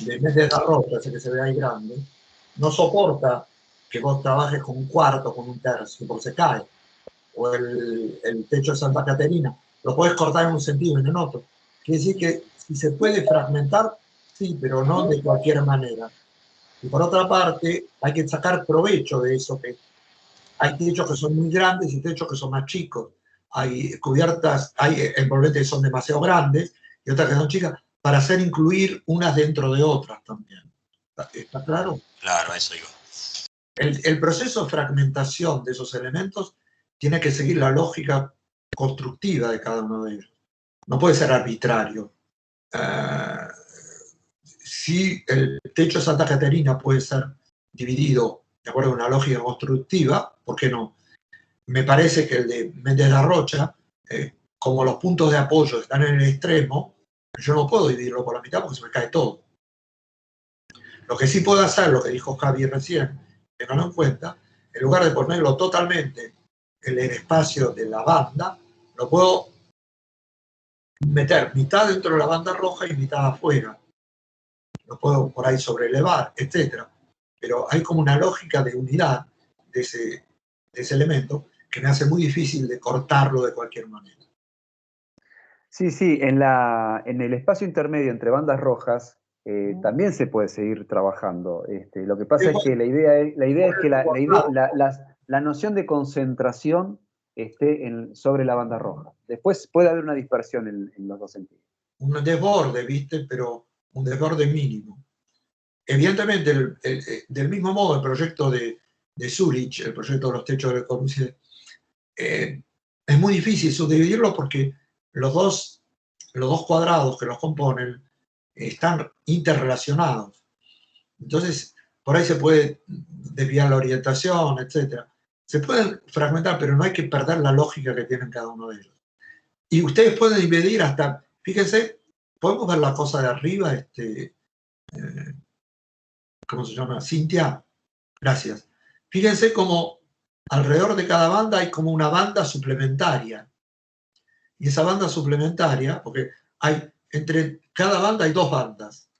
A: Méndez de Rocha, ese que se ve ahí grande, no soporta que vos trabajes con un cuarto, con un tercio, porque se cae. O el techo de Santa Caterina, lo puedes cortar en un sentido y en otro. Quiere decir que si se puede fragmentar, sí, pero no de cualquier manera. Y por otra parte, hay que sacar provecho de eso, que hay techos que son muy grandes y techos que son más chicos. Hay cubiertas, hay envolventes que son demasiado grandes y otras que son chicas, para hacer incluir unas dentro de otras también. ¿Está claro?
H: Claro, eso iba.
A: El proceso de fragmentación de esos elementos tiene que seguir la lógica constructiva de cada uno de ellos. No puede ser arbitrario. Si el techo de Santa Caterina puede ser dividido de acuerdo a una lógica constructiva, ¿por qué no? Me parece que el de Méndez de la Rocha, como los puntos de apoyo están en el extremo, yo no puedo dividirlo por la mitad porque se me cae todo. Lo que sí puedo hacer, lo que dijo Javi recién, tenganlo en cuenta, en lugar de ponerlo totalmente en el espacio de la banda, lo puedo meter mitad dentro de la banda roja y mitad afuera. Lo puedo por ahí sobrelevar, etc. Pero hay como una lógica de unidad de ese elemento que me hace muy difícil de cortarlo de cualquier manera.
B: Sí, sí, en el espacio intermedio entre bandas rojas también se puede seguir trabajando. Lo que pasa es que la idea es que la noción de concentración esté sobre la banda roja. Después puede haber una dispersión en los dos sentidos. Un
A: desborde, ¿viste? Pero un desborde mínimo. Evidentemente, del mismo modo, el proyecto de Zurich, el proyecto de los techos de Le Corbusier, es muy difícil subdividirlo porque los dos cuadrados que los componen están interrelacionados. Entonces, por ahí se puede desviar la orientación, etc. Se pueden fragmentar, pero no hay que perder la lógica que tienen cada uno de ellos. Y ustedes pueden dividir hasta, fíjense, podemos ver la cosa de arriba, ¿cómo se llama? Cintia, gracias. Fíjense como alrededor de cada banda hay como una banda suplementaria. Y esa banda suplementaria, porque entre cada banda hay dos bandas.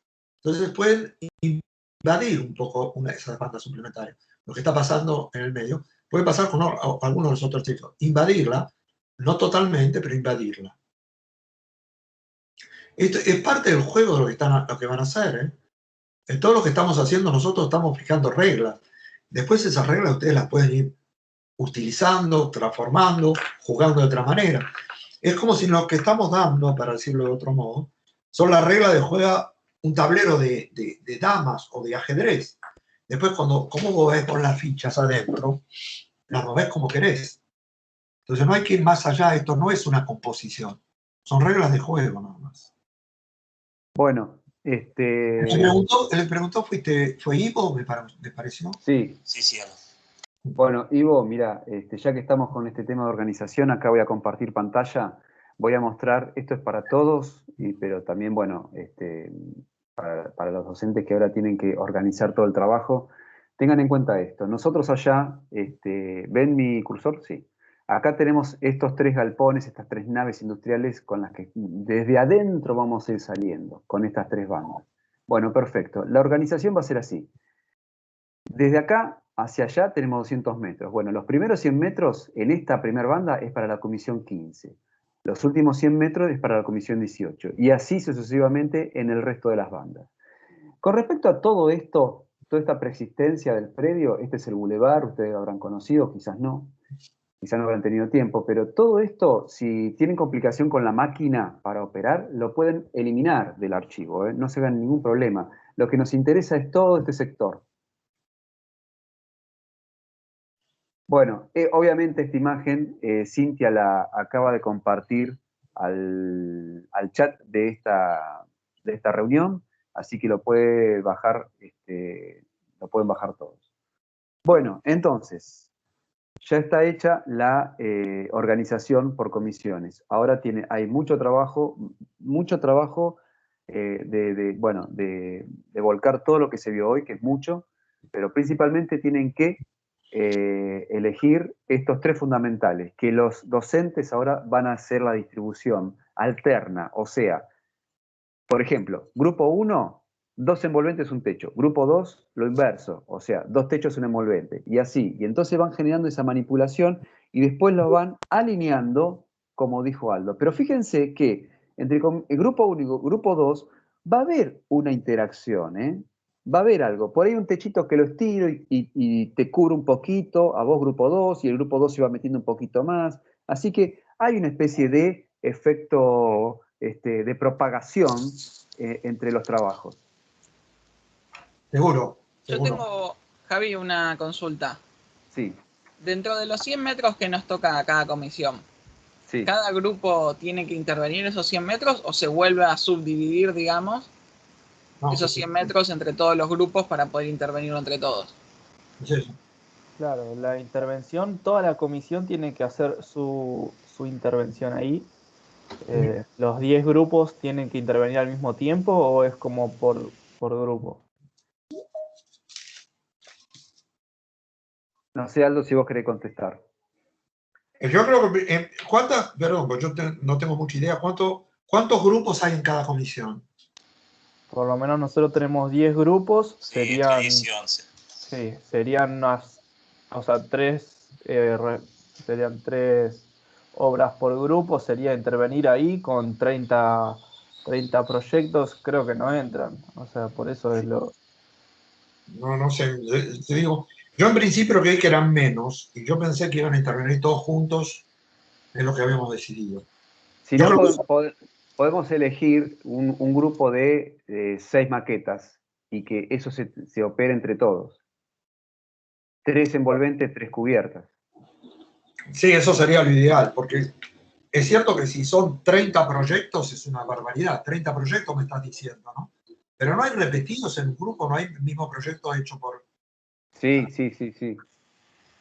A: Entonces pueden invadir un poco una de esas bandas suplementarias. Lo que está pasando en el medio puede pasar con algunos de los otros textos. Invadirla, no totalmente, pero invadirla. Esto es parte del juego de lo que van a hacer. En todo lo que estamos haciendo nosotros estamos fijando reglas. Después esas reglas ustedes las pueden ir utilizando, transformando, jugando de otra manera. Es como si lo que estamos dando, para decirlo de otro modo, son las reglas de juega un tablero de damas o de ajedrez. Después, como vos ves con las fichas adentro, las movés como querés. Entonces no hay que ir más allá, esto no es una composición, son reglas de juego nada más.
B: Bueno,
A: Le preguntó ¿fue Ivo, me pareció?
B: Sí.
H: Sí, Ana.
B: Bueno, Ivo, mira, ya que estamos con este tema de organización, acá voy a compartir pantalla, voy a mostrar, esto es para todos, pero también, bueno, para los docentes que ahora tienen que organizar todo el trabajo, tengan en cuenta esto. Nosotros allá, ¿ven mi cursor? Sí. Acá tenemos estos 3 galpones, estas 3 naves industriales con las que desde adentro vamos a ir saliendo, con estas 3 bandas. Bueno, perfecto. La organización va a ser así. Desde acá hacia allá tenemos 200 metros. Bueno, los primeros 100 metros en esta primera banda es para la comisión 15. Los últimos 100 metros es para la comisión 18. Y así sucesivamente en el resto de las bandas. Con respecto a todo esto, toda esta preexistencia del predio, este es el bulevar, ustedes lo habrán conocido, quizás no habrán tenido tiempo, pero todo esto, si tienen complicación con la máquina para operar, lo pueden eliminar del archivo, no se hagan ningún problema. Lo que nos interesa es todo este sector. Bueno, obviamente esta imagen Cintia la acaba de compartir al chat de esta reunión, así que lo puede bajar, lo pueden bajar todos. Bueno, entonces, ya está hecha la organización por comisiones. Ahora hay mucho trabajo de volcar todo lo que se vio hoy, que es mucho, pero principalmente tienen que elegir estos 3 fundamentales, que los docentes ahora van a hacer la distribución alterna, o sea, por ejemplo, grupo 1, 2 envolventes, un techo. Grupo 2, lo inverso, o sea, 2 techos, un envolvente. Y así. Y entonces van generando esa manipulación y después lo van alineando, como dijo Aldo. Pero fíjense que entre el grupo 1 y grupo 2 va a haber una interacción, Va a haber algo. Por ahí un techito que lo estiro y te cubre un poquito, a vos grupo 2, y el grupo 2 se va metiendo un poquito más. Así que hay una especie de efecto de propagación entre los trabajos.
A: Seguro.
I: Yo tengo, Javi, una consulta.
B: Sí.
I: Dentro de los 100 metros que nos toca a cada comisión,
B: sí.
I: ¿Cada grupo tiene que intervenir esos 100 metros o se vuelve a subdividir, digamos, esos 100 metros entre todos los grupos para poder intervenir entre todos?
A: Es eso.
J: Claro, la intervención, toda la comisión tiene que hacer su intervención ahí. ¿Los 10 grupos tienen que intervenir al mismo tiempo o es como por grupo?
B: No sé, Aldo, si vos querés contestar.
A: Yo creo que, perdón, pues no tengo mucha idea, ¿cuántos grupos hay en cada comisión?
J: Por lo menos nosotros tenemos 10 grupos,
H: Sí,
J: serían,
H: entre 10 y 11.
J: sí, serían unas, o sea, serían 3 obras por grupo, sería intervenir ahí con 30 proyectos, creo que no entran, o sea, por eso es lo...
A: No sé, te digo, yo en principio creí que eran menos, y yo pensé que iban a intervenir todos juntos en lo que habíamos decidido.
B: Si
A: Yo
B: no,
A: creo que
B: podemos elegir un grupo de 6 maquetas y que eso se opere entre todos. 3 envolventes, 3 cubiertas.
A: sí, eso sería lo ideal, porque es cierto que si son 30 proyectos es una barbaridad, 30 proyectos me estás diciendo, ¿no? Pero no hay repetidos en un grupo, no hay el mismo proyecto hecho por...
B: Sí.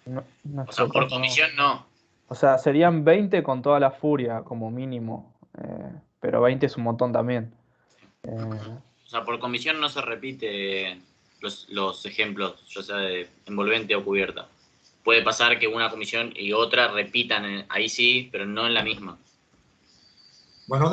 J: No,
G: O sea, por comisión no.
J: O sea, serían 20 con toda la furia como mínimo, pero 20 es un montón también.
G: O sea, por comisión no se repite los ejemplos, ya sea de envolvente o cubierta. Puede pasar que una comisión y otra repitan, ahí sí, pero no en la misma.
A: Bueno,